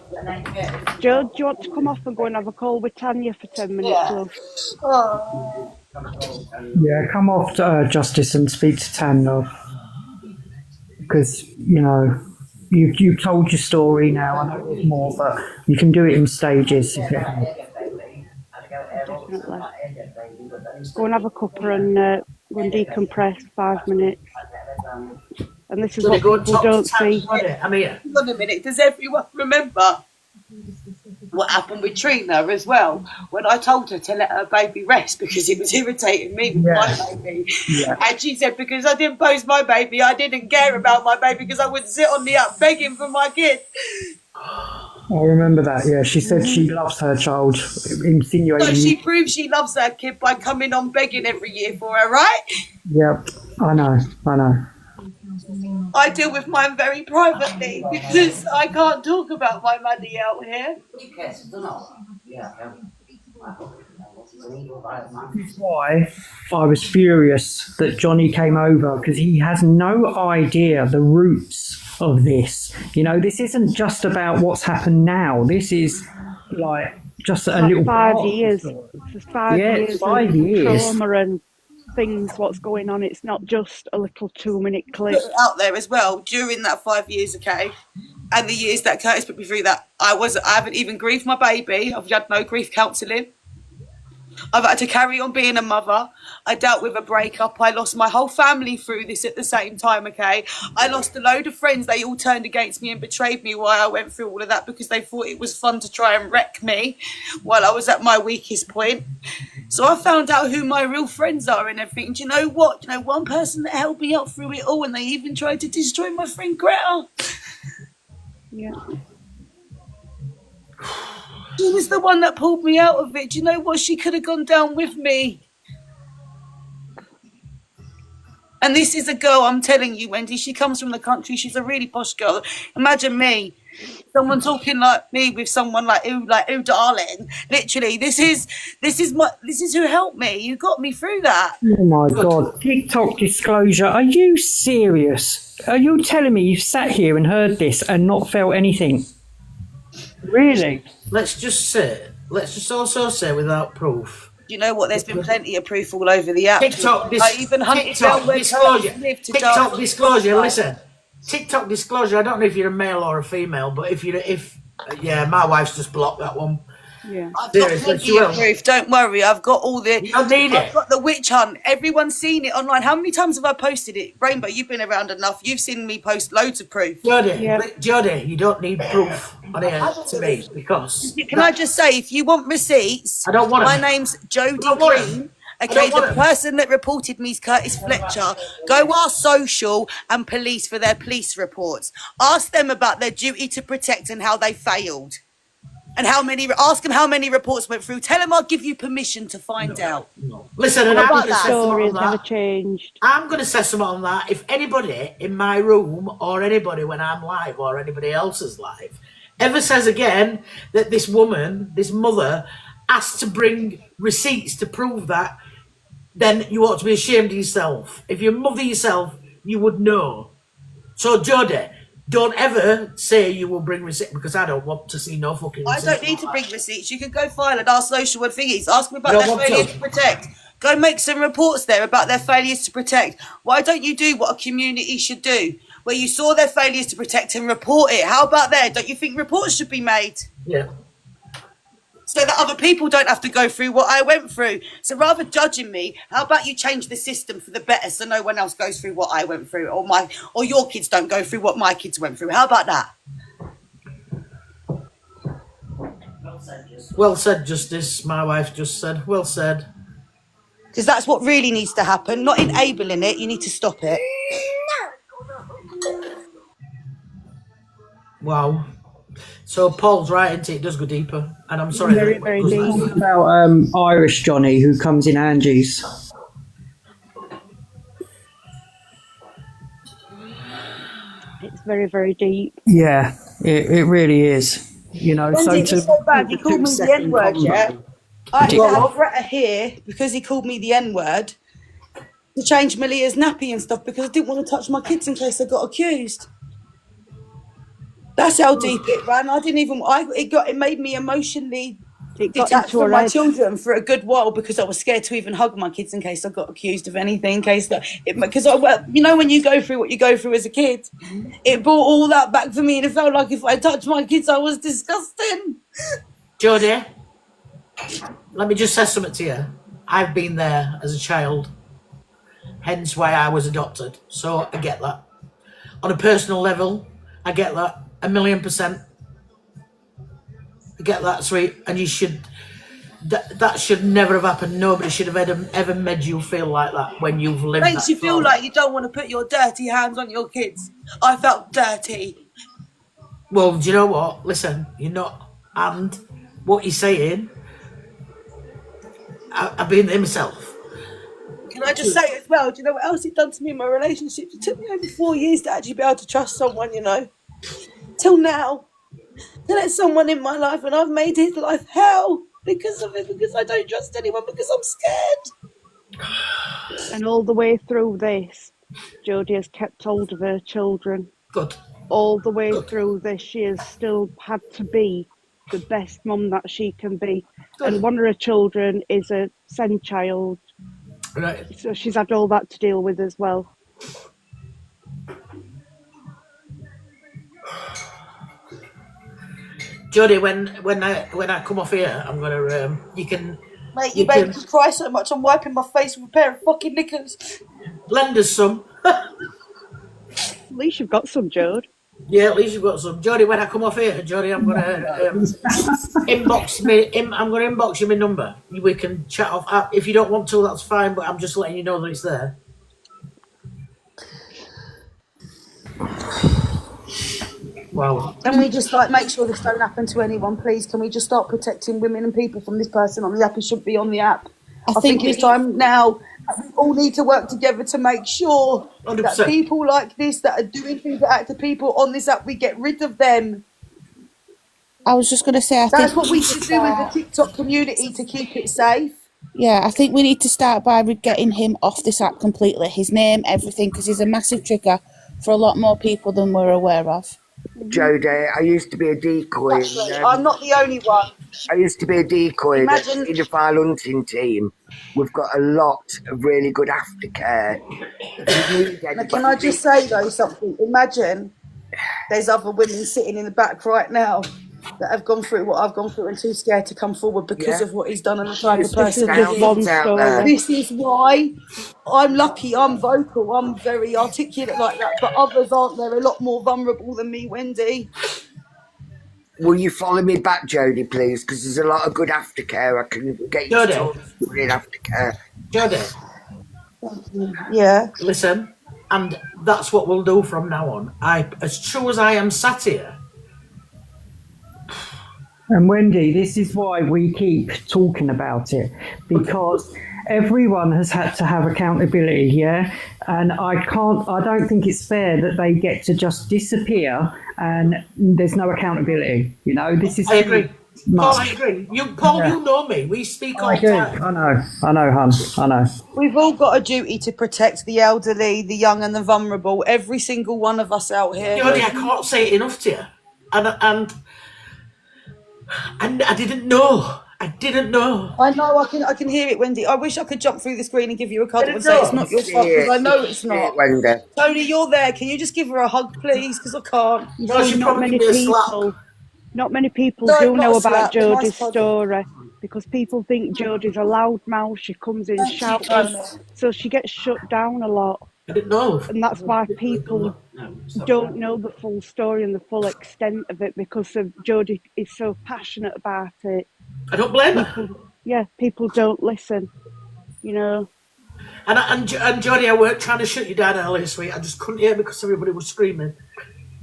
Joe, do you want to come off and go and have a call with Tanya for 10 minutes, love? Oh. Yeah, come off Justice and speak to Tanya, because you know you told your story now. I know there's more, but you can do it in stages. Definitely. Go and have a cuppa and go and decompress 5 minutes. And this is what people don't see. I mean, hang on a minute. Does everyone remember what happened with Trina as well? When I told her to let her baby rest because it was irritating me with my baby. Yeah. And she said, because I didn't post my baby, I didn't care about my baby because I would sit on the app begging for my kid. I remember that, yeah. She said she loves her child, insinuating... So she proves she loves her kid by coming on begging every year for her, right? Yep, I know. I deal with mine very privately because I can't talk about my money out here. That's why I was furious that Johnny came over, because he has no idea the roots of this. You know, this isn't just about what's happened now. This is like just a little 5 years. It's 5 years. It's 5 years. Trauma and things, what's going on. It's not just a little 2-minute clip. Out there as well during that 5 years, okay, and the years that Curtis put me through that, I haven't even grieved my baby. I've had no grief counselling. I've had to carry on being a mother. I dealt with a breakup. I lost my whole family through this at the same time, okay? I lost a load of friends. They all turned against me and betrayed me while I went through all of that because they thought it was fun to try and wreck me while I was at my weakest point. So I found out who my real friends are and everything. Do you know what? You know, one person that helped me up through it all, and they even tried to destroy my friend Greta. Yeah. She was the one that pulled me out of it. Do you know what? She could have gone down with me. And this is a girl, I'm telling you, Wendy, she comes from the country. She's a really posh girl. Imagine me, someone talking like me with someone like ooh, darling. Literally, this is who helped me. You got me through that. Oh my God. TikTok disclosure. Are you serious? Are you telling me you've sat here and heard this and not felt anything? Really? Let's just also say without proof. You know what? There's been plenty of proof all over the app. I even hunted down where disclosure. TikTok disclosure. Right. Listen, TikTok disclosure. I don't know if you're a male or a female, but yeah, my wife's just blocked that one. Yeah. I've got plenty of proof. Don't worry. I've got all the. You don't need I've got the witch hunt. Everyone's seen it online. How many times have I posted it? Rainbow, you've been around enough. You've seen me post loads of proof. Jodie, you don't need proof on here to me because. Can I just say, if you want receipts, I don't want my name's Jodie Green. Okay, the person that reported me is Kurtis Fletcher. Go ask social and police for their police reports. Ask them about their duty to protect and how they failed. And ask them how many reports went through. Tell them I'll give you permission to find out. No. Listen, and I'm going to say story has something on never that. changed. I'm going to say something on that. If anybody in my room or anybody when I'm live or anybody else is live ever says again that this woman, this mother, asked to bring receipts to prove that, then you ought to be ashamed of yourself. If you mother yourself, you would know. So, Jodie, don't ever say you will bring receipts because I don't want to see no fucking receipts. I don't need to bring receipts. You can go file and ask social and thingies. Ask me about their failures to protect. Go make some reports there about their failures to protect. Why don't you do what a community should do? Where you saw their failures to protect and report it. How about there? Don't you think reports should be made? Yeah. So that other people don't have to go through what I went through. So rather judging me, how about you change the system for the better so no one else goes through what I went through or your kids don't go through what my kids went through. How about that? Well said, Justice. My wife just said, well said. Because that's what really needs to happen. Not enabling it, you need to stop it. Wow. So Paul's right, isn't it? It does go deeper. And I'm sorry. Very, very deep. About Irish Johnny who comes in Angie's. It's very, very deep. Yeah, it really is. You know, so bad. He called me the N-word, yeah? I actually had Greta here because he called me the N-word to change Malia's nappy and stuff because I didn't want to touch my kids in case I got accused. That's how deep it ran. It made me emotionally detached from my children for a good while because I was scared to even hug my kids in case I got accused of anything. You know, when you go through what you go through as a kid, it brought all that back for me, and it felt like if I touched my kids, I was disgusting. Jodie, let me just say something to you. I've been there as a child, hence why I was adopted. So I get that. On a personal level, I get that 1,000,000%. I get that, sweet, and you should. That should never have happened. Nobody should have ever made you feel like that when you've lived. Makes you feel like you don't want to put your dirty hands on your kids. I felt dirty. Well, do you know what? Listen, you're not, and what you're saying, I've been there myself. Can I just say as well, do you know what else it done to me in my relationships? It took me over 4 years to actually be able to trust someone, you know. Till now. To let someone in my life, and I've made his life hell because of it, because I don't trust anyone, because I'm scared. And all the way through this, Jodie has kept hold of her children. Good. All the way through this, she has still had to be the best mum that she can be. Good. And one of her children is a SEND child. Right. So she's had all that to deal with as well. Jodie, when I come off here, I'm gonna you can Mate, you made me cry so much. I'm wiping my face with a pair of fucking knickers. Lend us some. At least you've got some, Jode. Yeah, at least you've got some. Jodie, when I come off here, Jodie, I'm gonna inbox me. I'm gonna inbox you my number. We can chat off. If you don't want to, that's fine. But I'm just letting you know that it's there. Wow. Can we just like make sure this don't happen to anyone, please? Can we just start protecting women and people from this person on the app who shouldn't be on the app? I think it's time now. We all need to work together to make sure 100%. that people like this that are doing things like that to people on this app, we get rid of them. I was just going to say, that's what we should do as a TikTok community to keep it safe. Yeah, I think we need to start by getting him off this app completely. His name, everything, because he's a massive trigger for a lot more people than we're aware of. Jodie, I used to be a decoy. I'm not the only one. I used to be a decoy in the file hunting team. We've got a lot of really good aftercare. Now, can I just say though something? Imagine there's other women sitting in the back right now that have gone through what I've gone through and too scared to come forward because of what he's done and the type of person. This is why I'm lucky, I'm vocal, I'm very articulate like that, but others aren't. They're a lot more vulnerable than me, Wendy. Will you follow me back, Jodie, please? Because there's a lot of good aftercare. I can get you to talk in aftercare. Jodie. Yeah. Listen, and that's what we'll do from now on. As true as I am sat here. And Wendy, this is why we keep talking about it, because everyone has had to have accountability, yeah? And I don't think it's fair that they get to just disappear and there's no accountability, you know? This is... I agree. Paul, I agree. Paul, you know me. We speak all the time. I know, hon. I know. We've all got a duty to protect the elderly, the young and the vulnerable. Every single one of us out here. Jodie, I can't say it enough to you. And I didn't know. I know. I can hear it, Wendy. I wish I could jump through the screen and give you a cuddle and say it's not your fault, because I know it's not. Wendy. Tony, you're there. Can you just give her a hug, please? Because I can't. Not many people do know about Jodie's story, because people think Jodie's a loudmouth. She comes in shouting, so she gets shut down a lot. I didn't know. And that's why people don't know the full story and the full extent of it, because Jodie is so passionate about it. I don't blame her. Yeah, people don't listen, you know. And Jodie, I weren't trying to shut you down earlier, sweet. I just couldn't hear because everybody was screaming.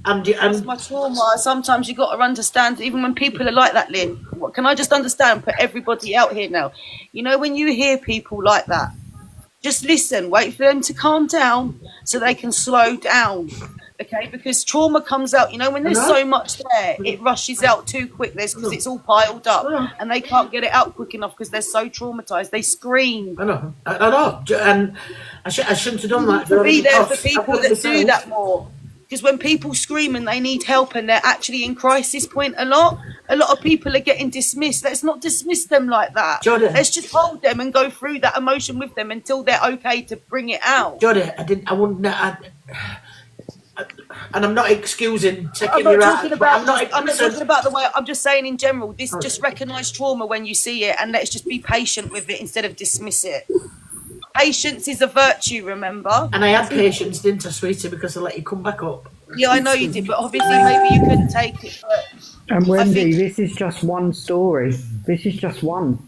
And that's my trauma. Sometimes you got to understand, even when people are like that, Lynn. What can I just understand? Put everybody out here now. You know, when you hear people like that, just listen. Wait for them to calm down so they can slow down. Okay, because trauma comes out. You know, when there's so much there, it rushes out too quick. Because it's all piled up, and they can't get it out quick enough because they're so traumatized. They scream. I know, and I shouldn't have done that. To be there for people that do that more. Because when people scream and they need help and they're actually in crisis point a lot of people are getting dismissed. Let's not dismiss them like that. Jodie. Let's just hold them and go through that emotion with them until they're okay to bring it out. Jodie, and I'm not excusing taking I'm you not out. talking about the way. I'm just saying in general. Just recognise trauma when you see it, and let's just be patient with it instead of dismiss it. Patience is a virtue, remember? And I had patience, didn't I, sweetie, because I let you come back up. Yeah, I know you did, but obviously maybe you couldn't take it. And Wendy, this is just one story. This is just one.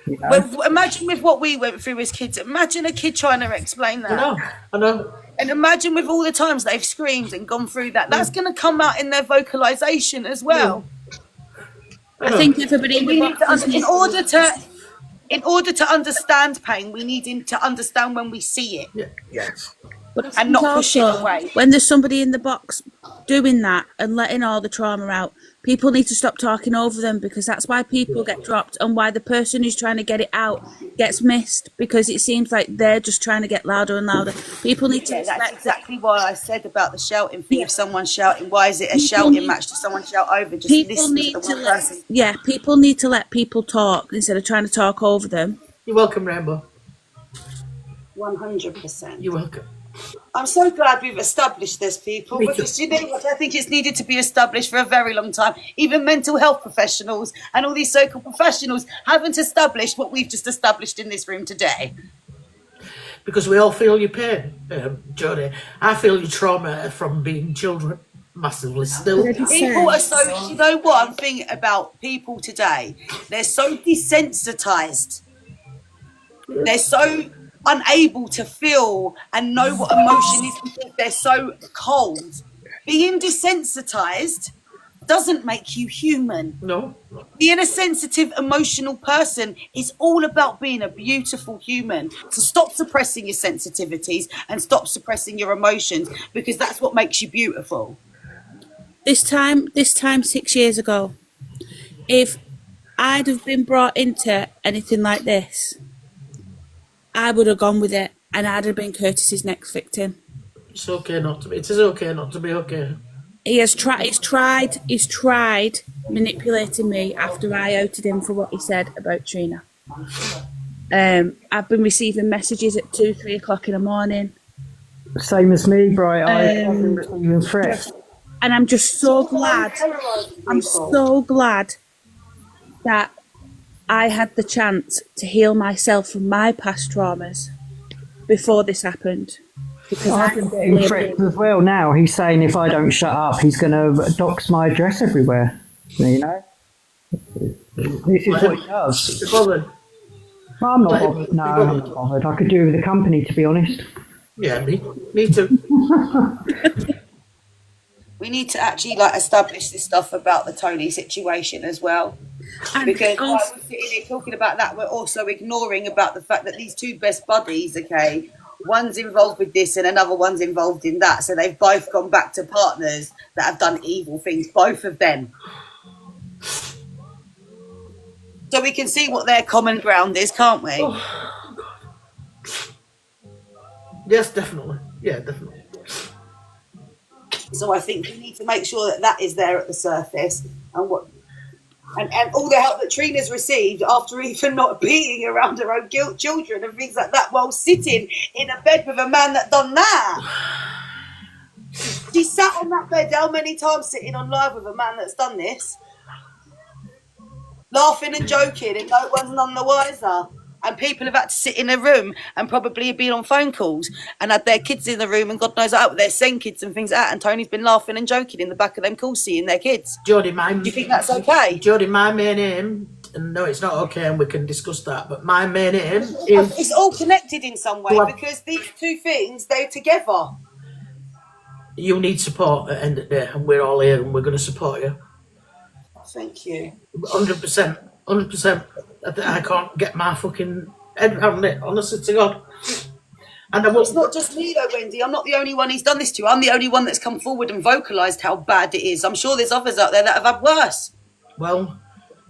You know? Well, imagine with what we went through as kids. Imagine a kid trying to explain that. I know. And imagine with all the times they've screamed and gone through that. That's going to come out in their vocalisation as well. I think everybody in order to understand pain, we need to understand when we see it. Yes. But and not push it away. When there's somebody in the box doing that and letting all the trauma out, people need to stop talking over them, because that's why people get dropped and why the person who's trying to get it out gets missed, because it seems like they're just trying to get louder and louder. People need to... That's exactly what I said about the shouting thing. If someone's shouting, why is it a shouting match? Does someone shout over? Just listen to the one person. Yeah, people need to let people talk instead of trying to talk over them. You're welcome, Rainbow. 100%. You're welcome. I'm so glad we've established this, people, because you know what? I think it's needed to be established for a very long time. Even mental health professionals and all these so-called professionals haven't established what we've just established in this room today. Because we all feel your pain, Jodie. I feel your trauma from being children massively still. People are so, you know what I'm thinking about people today? They're so desensitized. They're so unable to feel and know what emotion is because they're so cold. Being desensitized doesn't make you human. No. Being a sensitive, emotional person is all about being a beautiful human. So stop suppressing your sensitivities and stop suppressing your emotions, because that's what makes you beautiful. This time 6 years ago, if I'd have been brought into anything like this, I would have gone with it, and I'd have been Curtis's next victim. It's okay not to be. It is okay not to be okay. He's tried manipulating me after I outed him for what he said about Trina. I've been receiving messages at 2-3 o'clock in the morning. Same as me, Bright. I've been receiving threats. And I'm just so glad. I'm so glad that I had the chance to heal myself from my past traumas before this happened. Because I've been getting threats as well now. He's saying if I don't shut up, he's going to dox my address everywhere. You know? This is what he does. Bothered? I'm not bothered. No, I'm not bothered. I could do with the company, to be honest. Yeah, me too. We need to actually establish this stuff about the Tony situation as well. Because while we're sitting here talking about that, we're also ignoring about the fact that these two best buddies, okay, one's involved with this and another one's involved in that. So they've both gone back to partners that have done evil things, both of them. So we can see what their common ground is, can't we? Oh, God. Yes, definitely. Yeah, definitely. So I think we need to make sure that that is there at the surface, and all the help that Trina's received after even not being around her own children and things like that, while sitting in a bed with a man that done that. She sat on that bed how many times sitting on live with a man that's done this, laughing and joking, and no one's none the wiser. And people have had to sit in a room and probably have been on phone calls and had their kids in the room and God knows out their send kids and things like that. And Tony's been laughing and joking in the back of them calls, seeing their kids. Jodie, do you think that's okay? Jodie, my main aim, and no, it's not okay, and we can discuss that, but my main aim is... It's all connected in some way because these two things, they're together. You need support at the end of the day, and we're all here and we're going to support you. Thank you. 100%. 100%. I can't get my fucking head around it, honestly to God. And it's not just me though, Wendy. I'm not the only one he's done this to. I'm the only one that's come forward and vocalised how bad it is. I'm sure there's others out there that have had worse. Well,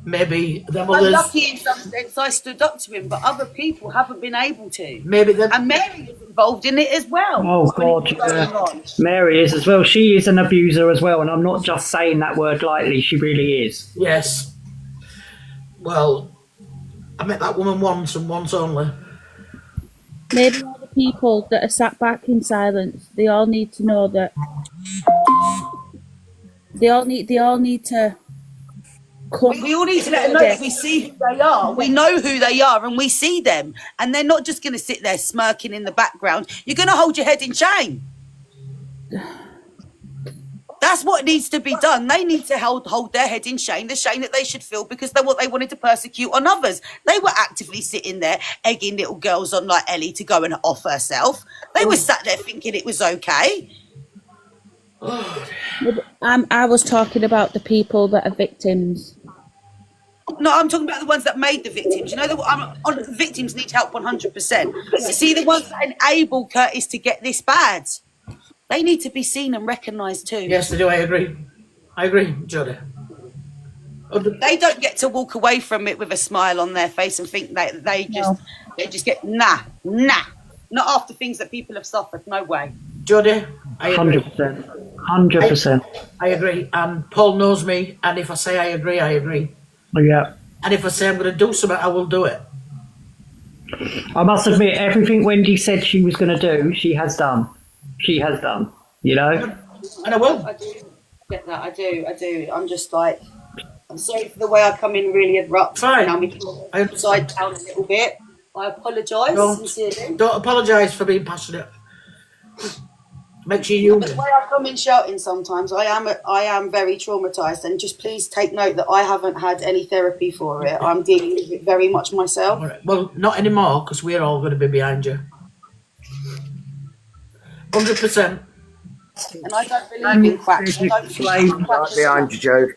maybe them I'm others... lucky in some sense I stood up to him, but other people haven't been able to. Maybe them... And Mary is involved in it as well. Oh, God, yeah. Mary is as well. She is an abuser as well, and I'm not just saying that word lightly. She really is. Yes. Well, I met that woman once and once only. Maybe all the people that are sat back in silence, they all need to know that they all need to come. We all need to let them know that we see who they are. We know who they are and we see them. And they're not just going to sit there smirking in the background. You're going to hold your head in shame. That's what needs to be done. They need to hold their head in shame, the shame that they should feel because they're what they wanted to persecute on others. They were actively sitting there egging little girls on like Ellie to go and off herself. They were sat there thinking it was okay. I was talking about the people that are victims. No, I'm talking about the ones that made the victims. You know, the victims need help 100%. See, the ones that enable Curtis to get this bad. They need to be seen and recognised too. Yes, they do. I agree. I agree, Jodie. They don't get to walk away from it with a smile on their face and think that they just get nah. Not after things that people have suffered. No way. Jodie, I agree. 100%. 100%. I agree. Paul knows me, and if I say I agree, I agree. Yeah. And if I say I'm going to do something, I will do it. I must admit, everything Wendy said she was going to do, she has done. She has done, you know? And I will. I do get that. I do. I'm just like, I'm sorry for the way I come in really abrupt. Fine. Now we can upside down a little bit. I apologise sincerely. Don't apologise for being passionate. Makes you human. But the way I come in shouting sometimes, I am very traumatised, and just please take note that I haven't had any therapy for it. I'm dealing with it very much myself. All right. Well, not anymore, because we're all going to be behind you. 100%. And I don't believe in quacks. I don't think quacks behind you, Joe.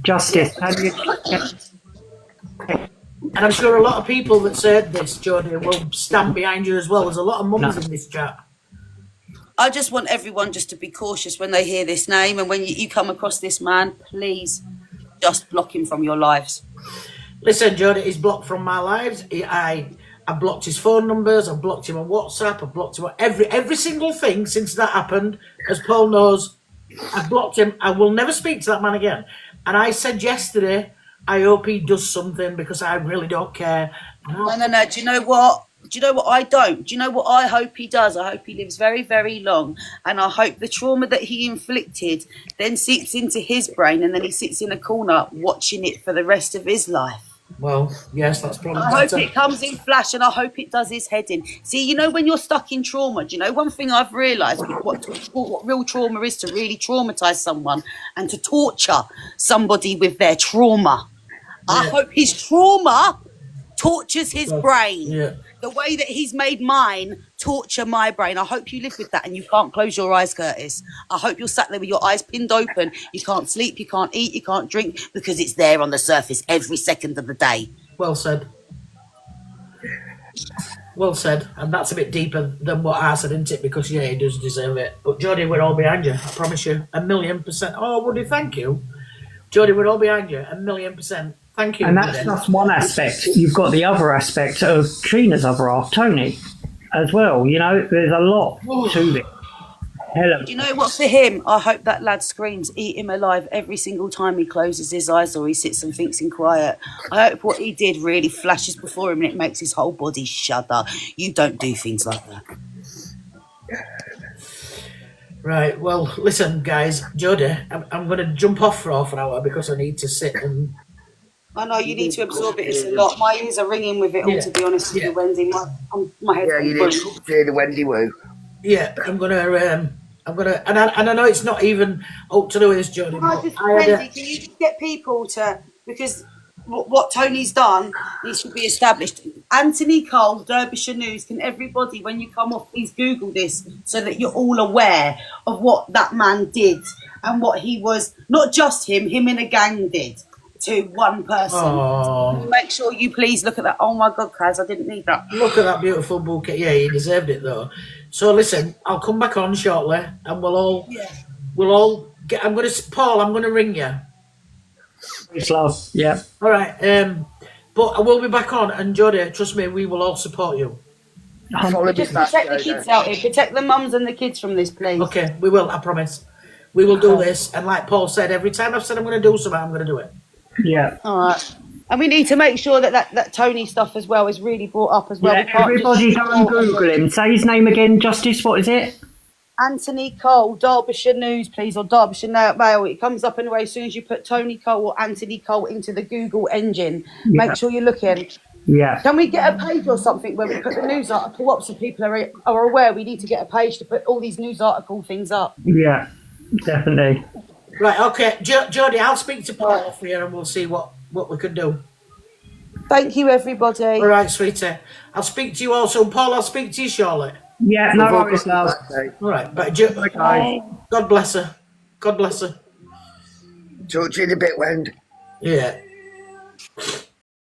Justice. And I'm sure a lot of people that said this, Jodie, will stand behind you as well. There's a lot of mums in this chat. I just want everyone just to be cautious when they hear this name, and when you come across this man, please just block him from your lives. Listen, Jodie, he's blocked from my lives. I blocked his phone numbers. I've blocked him on WhatsApp. I've blocked him on every single thing since that happened. As Paul knows, I've blocked him. I will never speak to that man again. And I said yesterday, I hope he does something, because I really don't care. No. Do you know what? Do you know what I don't? Do you know what I hope he does? I hope he lives very, very long. And I hope the trauma that he inflicted then seeps into his brain, and then he sits in a corner watching it for the rest of his life. Well, yes, that's probably I hope it comes in flash, and I hope it does his head in. See, you know, when you're stuck in trauma, do you know one thing I've realised what real trauma is? To really traumatise someone and to torture somebody with their trauma. Yeah. I hope his trauma tortures his brain. Yeah. The way that he's made mine torture my brain. I hope you live with that and you can't close your eyes, Curtis. I hope you're sat there with your eyes pinned open. You can't sleep, you can't eat, you can't drink, because it's there on the surface every second of the day. Well said. Well said. And that's a bit deeper than what I said, isn't it? Because, yeah, he does deserve it. But, Jodie, we're all behind you. I promise you. 1,000,000%. Oh, Woody, thank you. Jodie, we're all behind you. 1,000,000%. Thank you. And that's just one aspect. You've got the other aspect of Trina's other half, Tony, as well. You know, there's a lot to it. Hello. Do you know what, for him, I hope that lad screams, eat him alive, every single time he closes his eyes or he sits and thinks in quiet. I hope what he did really flashes before him and it makes his whole body shudder. You don't do things like that. Right, well, listen, guys, Jodie, I'm going to jump off for half an hour because I need to sit and... I know, you need to absorb it. It's a lot. My ears are ringing with it all, to be honest with you, Wendy. My head's you need to hear the Wendy woo. Yeah, I'm gonna, and I know it's not even to do with this, Jodie. Wendy, can you just get people to, because what Tony's done needs to be established. Anthony Cole, Derbyshire News, can everybody, when you come off, please Google this so that you're all aware of what that man did and what he was, not just him in a gang did to one person. Oh. Make sure you please look at that. Oh my God, Kaz, I didn't need that. Look at that beautiful bouquet. Yeah, he deserved it though. So listen, I'll come back on shortly and we'll all get, Paul, I'm gonna ring you. It's love. Yeah. All right. But I will be back on, and Jodie, trust me, we will all support you. Just protect the kids out here. Protect the mums and the kids from this, please. Okay, we will. I promise. We will do this, and like Paul said, every time I've said I'm going to do something, I'm going to do it. Yeah. All right. And we need to make sure that Tony stuff as well is really brought up as well. Yeah, everybody go and Google him. Say his name again, Justice. What is it? Anthony Cole, Derbyshire News, please, or Derbyshire Mail. It comes up anyway as soon as you put Tony Cole or Anthony Cole into the Google engine. Yeah. Make sure you're looking. Yeah. Can we get a page or something where we put the news article up so people are aware? We need to get a page to put all these news article things up. Yeah, definitely. Right, okay. Jodie, I'll speak to Paul for you and we'll see what we can do. Thank you, everybody. All right, sweetie. I'll speak to you also. Paul, I'll speak to you shortly. Yeah, no worries, love. All right, but Bye. God bless her. God bless her. Talk to you in a bit, Wend. Yeah.